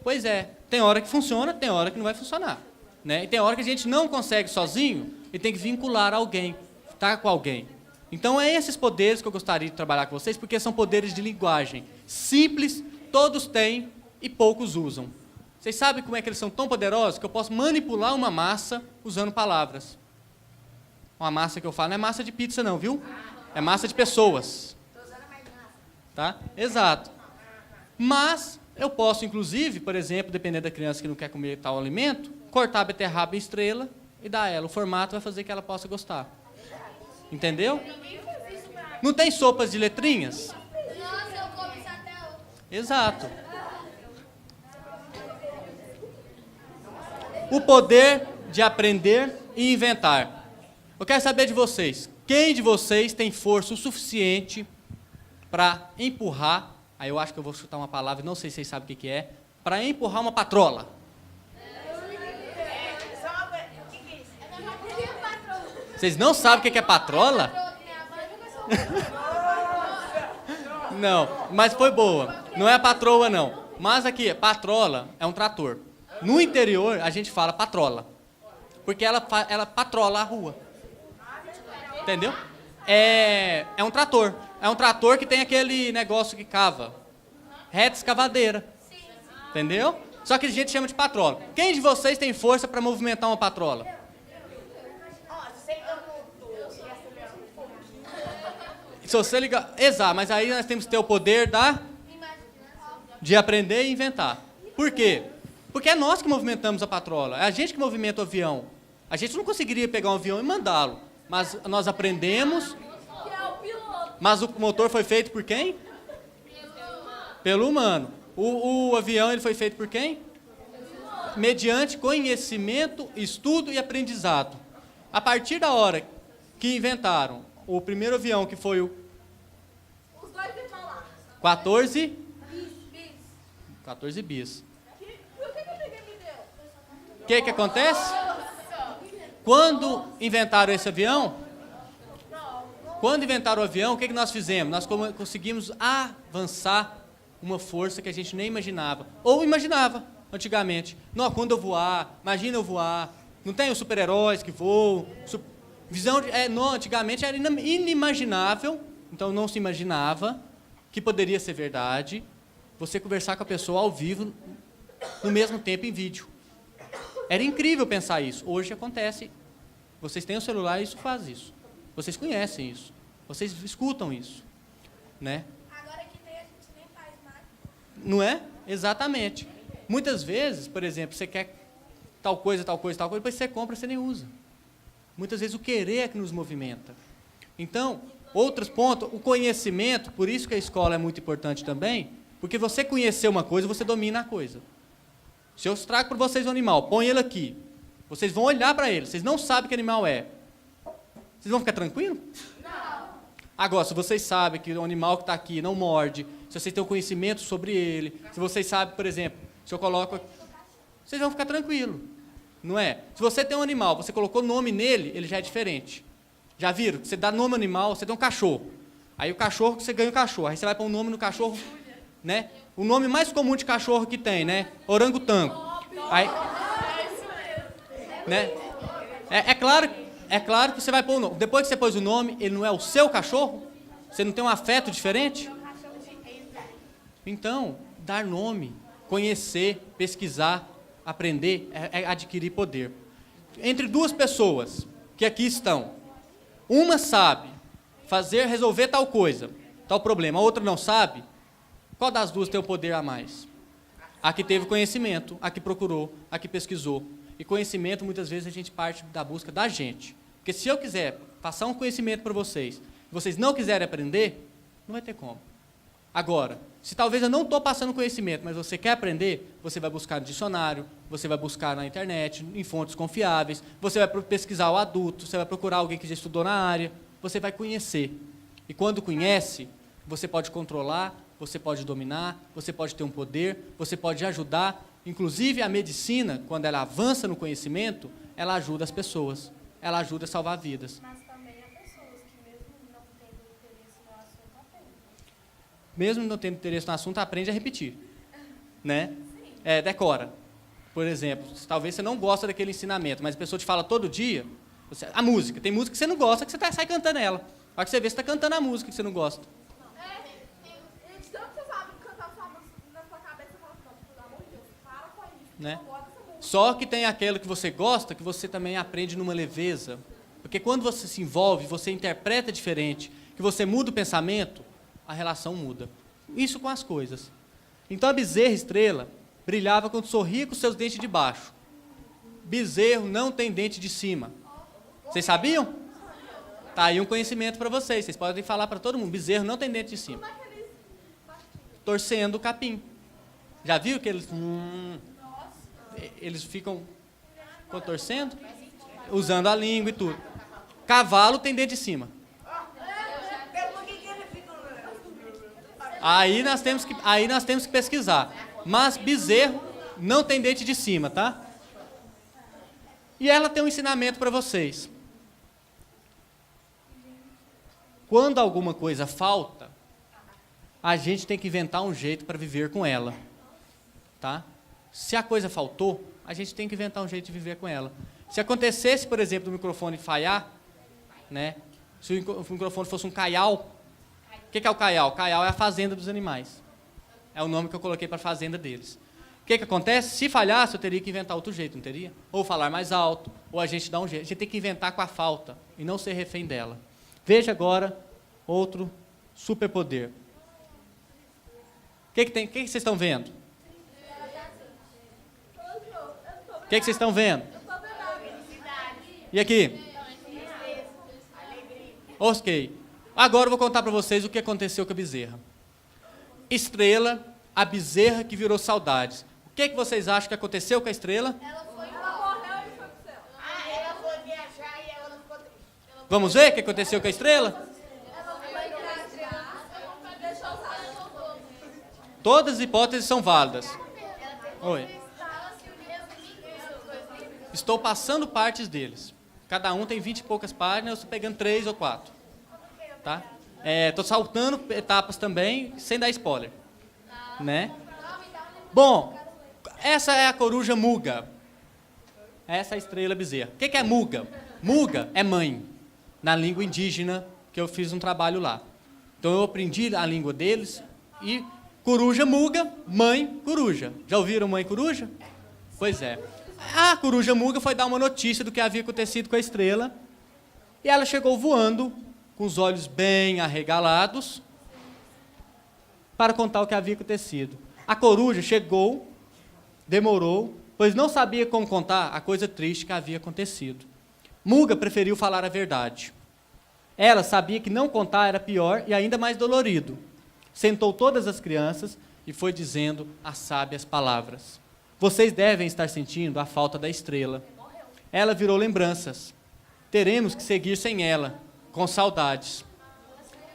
Pois é, tem hora que funciona, tem hora que não vai funcionar, né? E tem hora que a gente não consegue sozinho e tem que vincular alguém, estar com alguém. Então é esses poderes que eu gostaria de trabalhar com vocês, porque são poderes de linguagem. Simples, todos têm e poucos usam. Vocês sabem como é que eles são tão poderosos que eu posso manipular uma massa usando palavras. Uma massa que eu falo não é massa de pizza não, viu? É massa de pessoas. Tá? Exato. Mas eu posso, inclusive, por exemplo, dependendo da criança que não quer comer tal alimento, cortar a beterraba em estrela e dar a ela. O formato vai fazer que ela possa gostar. Entendeu? Não tem sopas de letrinhas? Nossa, eu como isso até hoje. Exato. O poder de aprender e inventar. Eu quero saber de vocês. Quem de vocês tem força o suficiente para empurrar, aí eu acho que eu vou chutar uma palavra, não sei se vocês sabem o que é, para empurrar uma patrola? Vocês não sabem o que é patrola? Não, mas foi boa. Não é a patroa, não. Mas aqui, patrola é um trator. No interior, a gente fala patrola. Porque ela patrola a rua. Entendeu? É um trator. É um trator que tem aquele negócio que cava. Reta escavadeira. Entendeu? Só que a gente chama de patrola. Quem de vocês tem força para movimentar uma patrola? Se você ligar... Exato, mas aí nós temos que ter o poder de aprender e inventar. Por quê? Porque é nós que movimentamos a patrola. É a gente que movimenta o avião. A gente não conseguiria pegar um avião e mandá-lo. Mas nós aprendemos. Mas o motor foi feito por quem? Pelo humano. O avião ele foi feito por quem? Mediante conhecimento, estudo e aprendizado. A partir da hora que inventaram o primeiro avião, que foi o 14 bis. O que acontece? Quando inventaram esse avião, o que nós fizemos? Nós conseguimos avançar uma força que a gente nem imaginava. Ou imaginava, antigamente. Não, quando eu voar, imagina eu voar. Não tem os super-heróis que voam. Antigamente era inimaginável, então não se imaginava que poderia ser verdade você conversar com a pessoa ao vivo, no mesmo tempo em vídeo. Era incrível pensar isso. Hoje acontece. Vocês têm o celular e isso faz isso. Vocês conhecem isso. Vocês escutam isso. Né? Agora que tem, a gente nem faz mais. Não é? Exatamente. Muitas vezes, por exemplo, você quer tal coisa, depois você compra, você nem usa. Muitas vezes o querer é que nos movimenta. Então, outros pontos, o conhecimento, por isso que a escola é muito importante também, porque você conhecer uma coisa, você domina a coisa. Se eu trago para vocês um animal, põe ele aqui, vocês vão olhar para ele, vocês não sabem que animal é. Vocês vão ficar tranquilos? Não. Agora, se vocês sabem que o animal que está aqui não morde, se vocês têm o conhecimento sobre ele, se vocês sabem, por exemplo, se eu coloco... Vocês vão ficar tranquilos, não é? Se você tem um animal, você colocou nome nele, ele já é diferente. Já viram? Você dá nome ao animal, você tem um cachorro. Aí o cachorro, você ganha o cachorro. Aí você vai pôr um nome no cachorro, né? O nome mais comum de cachorro que tem, né? Orangotango. Aí, né? É claro que você vai pôr o nome. Depois que você pôs o nome, ele não é o seu cachorro? Você não tem um afeto diferente? Então, dar nome, conhecer, pesquisar, aprender, é adquirir poder. Entre duas pessoas que aqui estão, uma sabe resolver tal coisa, tal problema, a outra não sabe, qual das duas tem o poder a mais? A que teve conhecimento, a que procurou, a que pesquisou. E conhecimento, muitas vezes, a gente parte da busca da gente. Porque se eu quiser passar um conhecimento para vocês, e vocês não quiserem aprender, não vai ter como. Agora, Se talvez eu não estou passando conhecimento, mas você quer aprender, você vai buscar no dicionário, você vai buscar na internet, em fontes confiáveis, você vai pesquisar o adulto, você vai procurar alguém que já estudou na área, você vai conhecer. E quando conhece, você pode controlar, você pode dominar, você pode ter um poder, você pode ajudar. Inclusive, a medicina, quando ela avança no conhecimento, ela ajuda as pessoas, ela ajuda a salvar vidas. Mas também há pessoas que, mesmo não tendo interesse no assunto, aprendem. Mesmo não tendo interesse no assunto, aprende a repetir. Né? Decora. Por exemplo, talvez você não gosta daquele ensinamento, mas a pessoa te fala todo dia, a música, tem música que você não gosta, que você sai cantando ela. A hora que você vê, você está cantando a música que você não gosta. E tanto você sabe cantar sua música na sua cabeça, você fala, não, pelo amor de Deus, para com isso, Né? não gosta dessa música. Só que tem aquilo que você gosta, que você também aprende numa leveza. Porque quando você se envolve, você interpreta diferente, que você muda o pensamento, a relação muda. Isso com as coisas. Então a bezerra estrela brilhava quando sorria com seus dentes de baixo. Bezerro não tem dente de cima. Vocês sabiam? Tá aí um conhecimento para vocês. Vocês podem falar para todo mundo. Bezerro não tem dente de cima. Torcendo o capim. Já viu que eles ficam contorcendo? Usando a língua e tudo. Cavalo tem dente de cima. Aí nós temos que pesquisar. Mas bezerro não tem dente de cima, tá? E ela tem um ensinamento para vocês. Quando alguma coisa falta, a gente tem que inventar um jeito para viver com ela. Tá? Se a coisa faltou, a gente tem que inventar um jeito de viver com ela. Se acontecesse, por exemplo, o microfone falhar, né? Se o microfone fosse um caial, o que é o caial? O caial é a fazenda dos animais. É o nome que eu coloquei para a fazenda deles. O que acontece? Se falhasse, eu teria que inventar outro jeito, não teria? Ou falar mais alto, ou a gente dá um jeito. A gente tem que inventar com a falta e não ser refém dela. Veja agora outro superpoder. O que vocês estão vendo? O que vocês estão vendo? E aqui? Ok. Agora eu vou contar para vocês o que aconteceu com a bezerra. Estrela, a bezerra que virou saudades. O que vocês acham que aconteceu com a estrela? Ela morreu e foi pro céu. Ela foi viajar e ela não ficou triste. Vamos ver o que aconteceu com a estrela? Ela foi viajar, deixou os amigos. Todas as hipóteses são válidas. Oi. Estou passando partes deles. Cada um tem 20 e poucas páginas, eu estou pegando 3 ou 4. Tá? Estou saltando etapas também, sem dar spoiler. Né? Bom, essa é a coruja muga. Essa é a estrela bezerra. O que é muga? Muga é mãe, na língua indígena, que eu fiz um trabalho lá. Então eu aprendi a língua deles e coruja muga, mãe coruja. Já ouviram mãe coruja? Pois é. A coruja muga foi dar uma notícia do que havia acontecido com a estrela e ela chegou voando, com os olhos bem arregalados, para contar o que havia acontecido. A coruja chegou, demorou, pois não sabia como contar a coisa triste que havia acontecido. Muga preferiu falar a verdade. Ela sabia que não contar era pior e ainda mais dolorido. Sentou todas as crianças e foi dizendo as sábias palavras. Vocês devem estar sentindo a falta da estrela. Ela virou lembranças. Teremos que seguir sem ela, com saudades.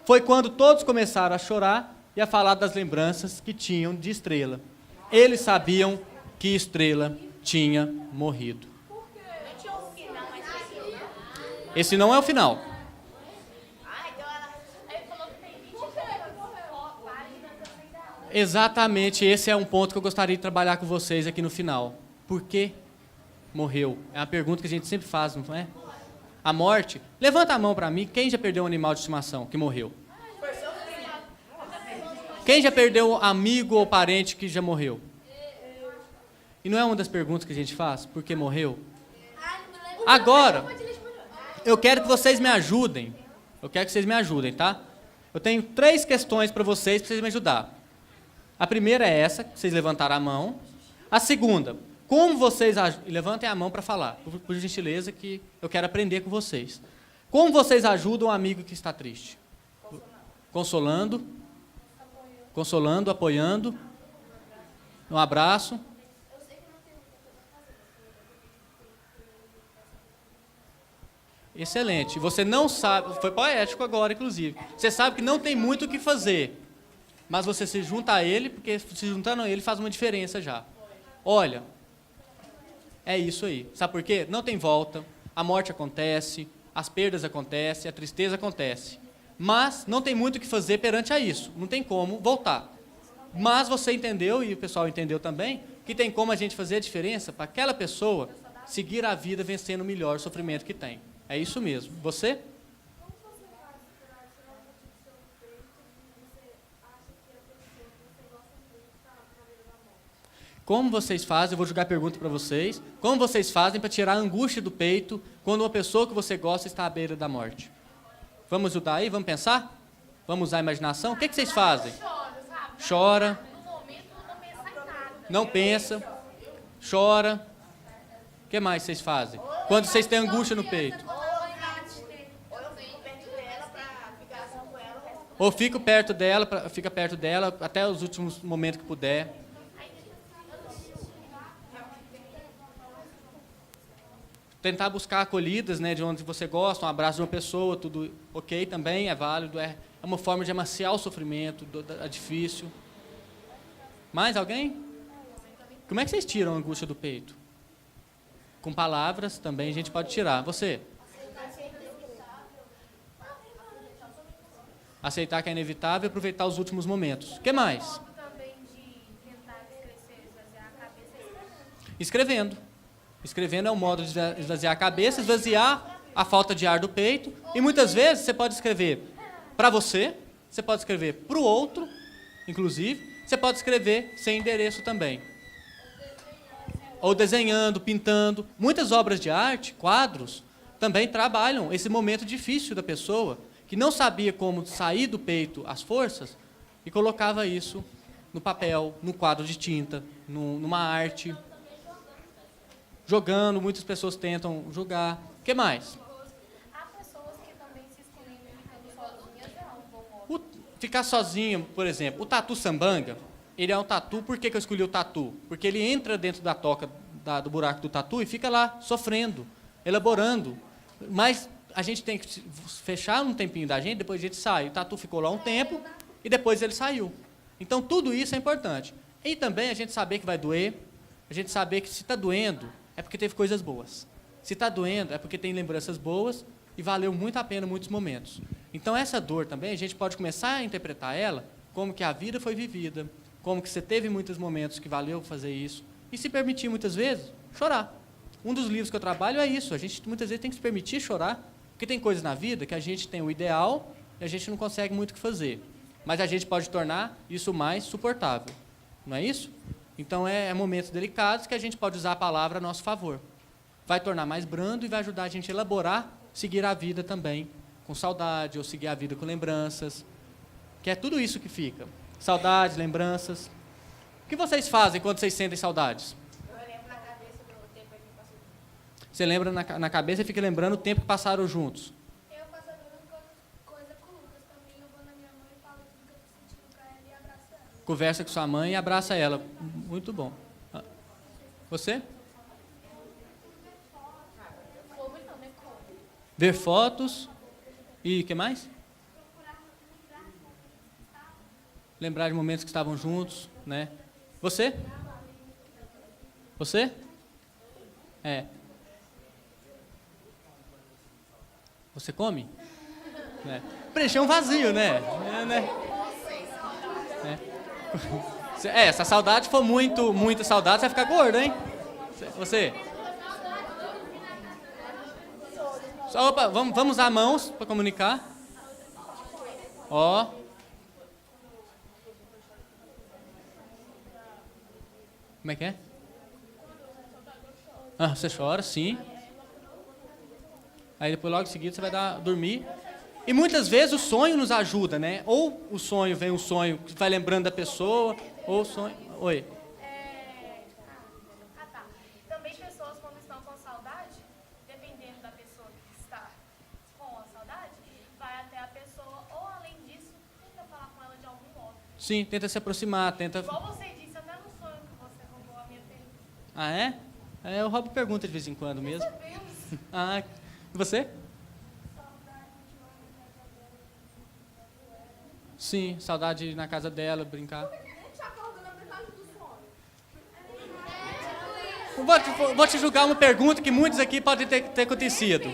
Foi quando todos começaram a chorar e a falar das lembranças que tinham de estrela. Eles sabiam que estrela tinha morrido. Esse não é o final. Exatamente, esse é um ponto que eu gostaria de trabalhar com vocês aqui no final. Por que morreu? É uma pergunta que a gente sempre faz, não é? A morte. Levanta a mão para mim, quem já perdeu um animal de estimação que morreu? Quem já perdeu um amigo ou parente que já morreu? E não é uma das perguntas que a gente faz? Por que morreu? Agora, eu quero que vocês me ajudem. Eu quero que vocês me ajudem, tá? Eu tenho 3 questões para vocês me ajudar. A primeira é essa, que vocês levantaram a mão. A segunda, como vocês... Levantem a mão para falar, por gentileza, que eu quero aprender com vocês. Como vocês ajudam um amigo que está triste? Consolando. consolando, apoiando. Um abraço. Excelente. Você não sabe, foi poético agora, inclusive. Você sabe que não tem muito o que fazer, mas você se junta a ele, porque se juntando a ele faz uma diferença já. Olha, é isso aí. Sabe por quê? Não tem volta, a morte acontece, as perdas acontecem, a tristeza acontece. Mas não tem muito o que fazer perante a isso, não tem como voltar. Mas você entendeu, e o pessoal entendeu também, que tem como a gente fazer a diferença para aquela pessoa seguir a vida vencendo melhor o sofrimento que tem. É isso mesmo. Você? Como você faz para tirar um motivo do seu peito e você acha que a pessoa que você gosta muito está na beira da morte? Como vocês fazem, eu vou jogar a pergunta para vocês, como vocês fazem para tirar a angústia do peito quando uma pessoa que você gosta está à beira da morte? Vamos ajudar aí? Vamos pensar? Vamos usar a imaginação? O que vocês fazem? Chora. No momento, não pensa em nada. Não pensa. Chora. O que mais vocês fazem? Quando vocês têm angústia no peito? Ou fica perto dela até os últimos momentos que puder. Tentar buscar acolhidas, né, de onde você gosta, um abraço de uma pessoa, tudo ok também, é válido, é uma forma de amaciar o sofrimento, é difícil. Mais alguém? Como é que vocês tiram a angústia do peito? Com palavras também a gente pode tirar. Você? Aceitar que é inevitável e aproveitar os últimos momentos. O que mais? Também de tentar esvaziar a cabeça. Escrevendo. Escrevendo é um modo de esvaziar a cabeça, esvaziar a falta de ar do peito. E muitas vezes você pode escrever para você pode escrever para o outro, inclusive. Você pode escrever sem endereço também. Ou desenhando, pintando. Muitas obras de arte, quadros, também trabalham esse momento difícil da pessoa, que não sabia como sair do peito as forças, e colocava isso no papel, no quadro de tinta, numa arte. Jogando, muitas pessoas tentam jogar. O que mais? Há pessoas que também se excluem ficando sozinhas, é um bom modo. Ficar sozinho, por exemplo, o tatu sambanga, ele é um tatu. Por que eu escolhi o tatu? Porque ele entra dentro da toca do buraco do tatu e fica lá, sofrendo, elaborando. Mas a gente tem que fechar um tempinho da gente, depois a gente sai. O tatu ficou lá um tempo e depois ele saiu. Então, tudo isso é importante. E também a gente saber que vai doer, a gente saber que se está doendo, é porque teve coisas boas. Se está doendo, é porque tem lembranças boas e valeu muito a pena muitos momentos. Então, essa dor também, a gente pode começar a interpretar ela como que a vida foi vivida, como que você teve muitos momentos que valeu fazer isso, e se permitir, muitas vezes, chorar. Um dos livros que eu trabalho é isso. A gente, muitas vezes, tem que se permitir chorar, porque tem coisas na vida que a gente tem o ideal e a gente não consegue muito o que fazer. Mas a gente pode tornar isso mais suportável. Não é isso? Então, é momentos delicados que a gente pode usar a palavra a nosso favor. Vai tornar mais brando e vai ajudar a gente a elaborar, seguir a vida também com saudade, ou seguir a vida com lembranças, que é tudo isso que fica. Saudades, lembranças. O que vocês fazem quando vocês sentem saudades? Eu lembro na cabeça do tempo que passou. Você lembra na cabeça e fica lembrando o tempo que passaram juntos. Eu faço a mesma coisa com o Lucas também. Eu vou na minha mãe e falo tudo que eu tô sentindo pra ela e abraço ela. Conversa com sua mãe e abraça ela. Muito bom. Você? Ver fotos. E o que mais? Lembrar de momentos que estavam juntos, né? Você? Você? É. Você come? Preencher um vazio, né? Se a saudade for muita saudade, você vai ficar gordo, hein? Você? Opa, vamos usar mãos para comunicar. Ó. Como é que é? Você chora, sim. Aí depois logo em seguida você vai dormir. E muitas vezes o sonho nos ajuda, né? Ou o sonho vem um sonho que vai lembrando da pessoa, ou o sonho... Oi. Tá. Também pessoas quando estão com saudade, dependendo da pessoa que está com a saudade, vai até a pessoa, ou além disso, tenta falar com ela de algum modo. Sim, tenta se aproximar, tenta... Igual você disse, até no sonho que você roubou a minha pergunta. Ah, é? Eu roubo pergunta de vez em quando mesmo. Deus. Ah, e você? Sim, saudade de ir na casa dela, brincar. A gente acorda na metade do sonho. Vou te julgar uma pergunta que muitos aqui podem ter acontecido.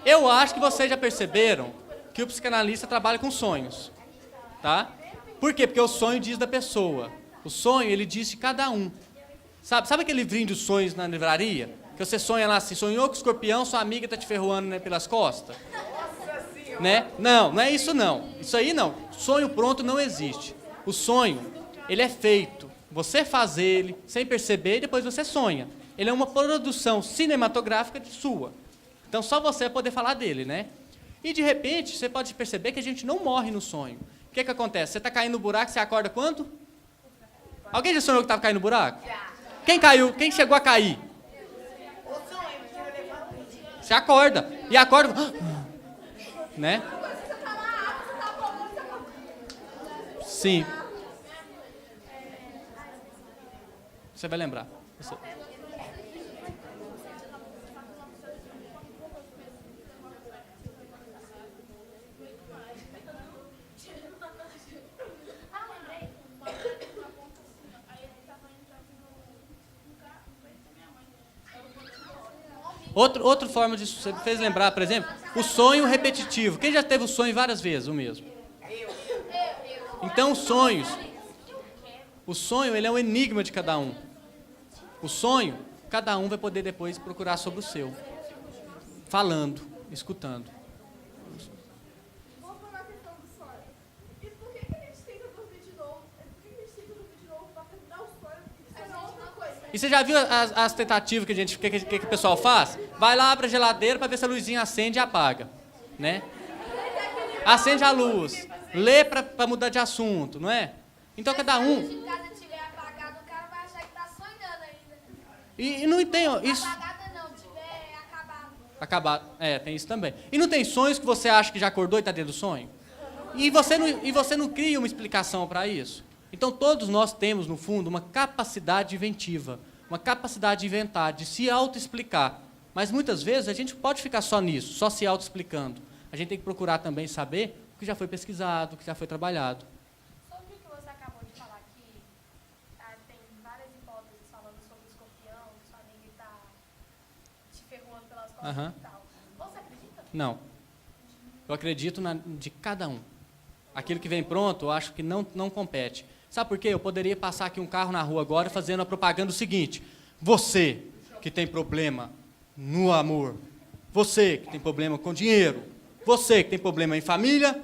Eu acho que vocês já perceberam que o psicanalista trabalha com sonhos. Tá? Por quê? Porque o sonho diz da pessoa. O sonho, ele diz de cada um. Sabe aquele livrinho dos sonhos na livraria? Que você sonha lá assim, sonhou com o escorpião, sua amiga tá te ferroando, né, pelas costas? Né? Não é isso não. Isso aí não. Sonho pronto não existe. O sonho, ele é feito. Você faz ele sem perceber e depois você sonha. Ele é uma produção cinematográfica sua. Então só você vai poder falar dele, né? E de repente, você pode perceber que a gente não morre no sonho. O que acontece? Você está caindo no buraco, você acorda quando? Alguém já sonhou que estava caindo no buraco? Quem caiu? Quem chegou a cair? Você acorda. E acorda... Né? Sim. Você vai lembrar. Lembrei. Outra forma disso, você fez lembrar, por exemplo, o sonho repetitivo. Quem já teve o sonho várias vezes, o mesmo? Então, o sonho ele é um enigma de cada um. O sonho, cada um vai poder depois procurar sobre o seu. Falando, escutando. Voltando à questão do sonho. E por que a gente tenta dormir de novo? Por que a gente tenta dormir de novo para terminar o sonho? Isso é outra coisa. E você já viu as tentativas que o pessoal faz? Vai lá, abre a geladeira para ver se a luzinha acende e apaga. Né? Acende a luz. Lê para mudar de assunto, não é? Então cada um... Se a casa estiver apagada, o cara vai achar que tá sonhando ainda. E não tem isso... Apagada não, tiver acabado. Acabado. Tem isso também. E não tem sonhos que você acha que já acordou e está dentro do sonho? E você não cria uma explicação para isso? Então todos nós temos, no fundo, uma capacidade inventiva, uma capacidade de inventar, de se auto-explicar. Mas muitas vezes a gente pode ficar só nisso, só se auto-explicando. A gente tem que procurar também saber o que já foi pesquisado, o que já foi trabalhado. Sobre o que você acabou de falar aqui, tem várias hipóteses falando sobre o escorpião, que sua amiga está te ferrando pelas costas e tal. Você acredita? Não. Eu acredito de cada um. Aquilo que vem pronto, eu acho que não compete. Sabe por quê? Eu poderia passar aqui um carro na rua agora fazendo a propaganda do seguinte: você que tem problema no amor, você que tem problema com dinheiro, você que tem problema em família,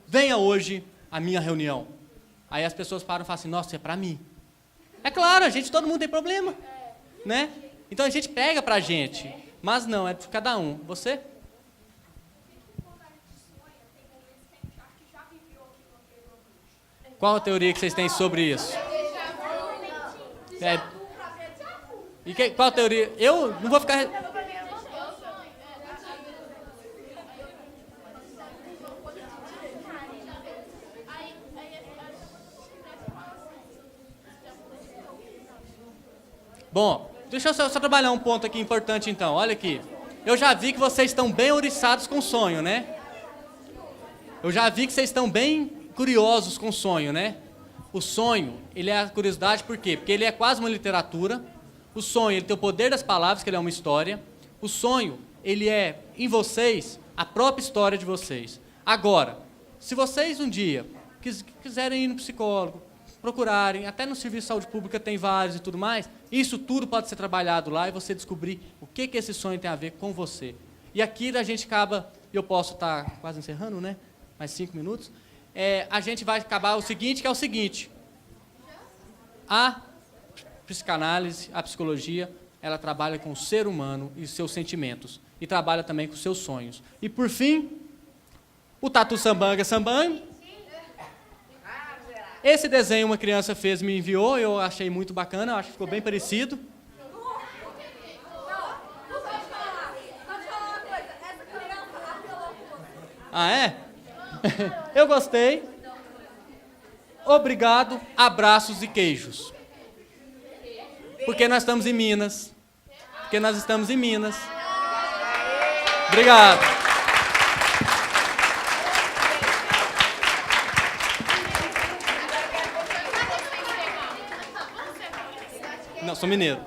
venha hoje à minha reunião. Aí as pessoas param e falam assim: nossa, é para mim. É claro, todo mundo tem problema. Né? Então a gente pega pra gente. Mas não, é de cada um. Você? Qual a teoria que vocês têm sobre isso? Qual a teoria? Eu não vou ficar... Bom, deixa eu só trabalhar um ponto aqui importante então. Olha aqui. Eu já vi que vocês estão bem ouriçados com sonho, né? Eu já vi que vocês estão bem curiosos com o sonho, né? O sonho, ele é a curiosidade por quê? Porque ele é quase uma literatura. O sonho, ele tem o poder das palavras, que ele é uma história. O sonho, ele é, em vocês, a própria história de vocês. Agora, se vocês um dia quiserem ir no psicólogo, procurarem, até no Serviço de Saúde Pública tem vários e tudo mais, isso tudo pode ser trabalhado lá e você descobrir o que esse sonho tem a ver com você. E aqui a gente acaba, eu posso estar quase encerrando, né? Mais 5 minutos. A gente vai acabar o seguinte, que é o seguinte. A psicanálise, a psicologia, ela trabalha com o ser humano e seus sentimentos. E trabalha também com seus sonhos. E por fim, o Tatu Sambanga Sambang. Esse desenho uma criança fez, me enviou, eu achei muito bacana, eu acho que ficou bem parecido. Ah, é? Eu gostei. obrigado, abraços e queijos. Porque nós estamos em Minas. Porque nós estamos em Minas. Obrigado. Não, sou mineiro.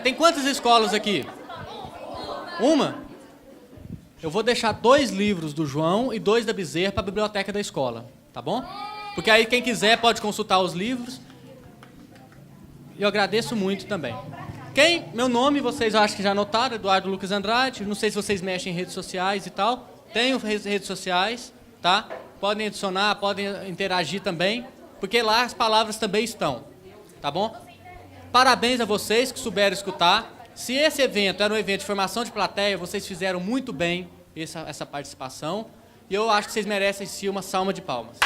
Tem quantas escolas aqui? Uma? Eu vou deixar 2 livros do João e 2 da Bezerra para a biblioteca da escola, tá bom? Porque aí quem quiser pode consultar os livros. E eu agradeço muito também. Meu nome, vocês acho que já anotaram, Eduardo Lucas Andrade. Não sei se vocês mexem em redes sociais e tal. Tenho redes sociais, tá? Podem adicionar, podem interagir também, porque lá as palavras também estão, tá bom? Parabéns a vocês que souberam escutar. Se esse evento era um evento de formação de plateia, vocês fizeram muito bem essa participação. E eu acho que vocês merecem sim uma salva de palmas.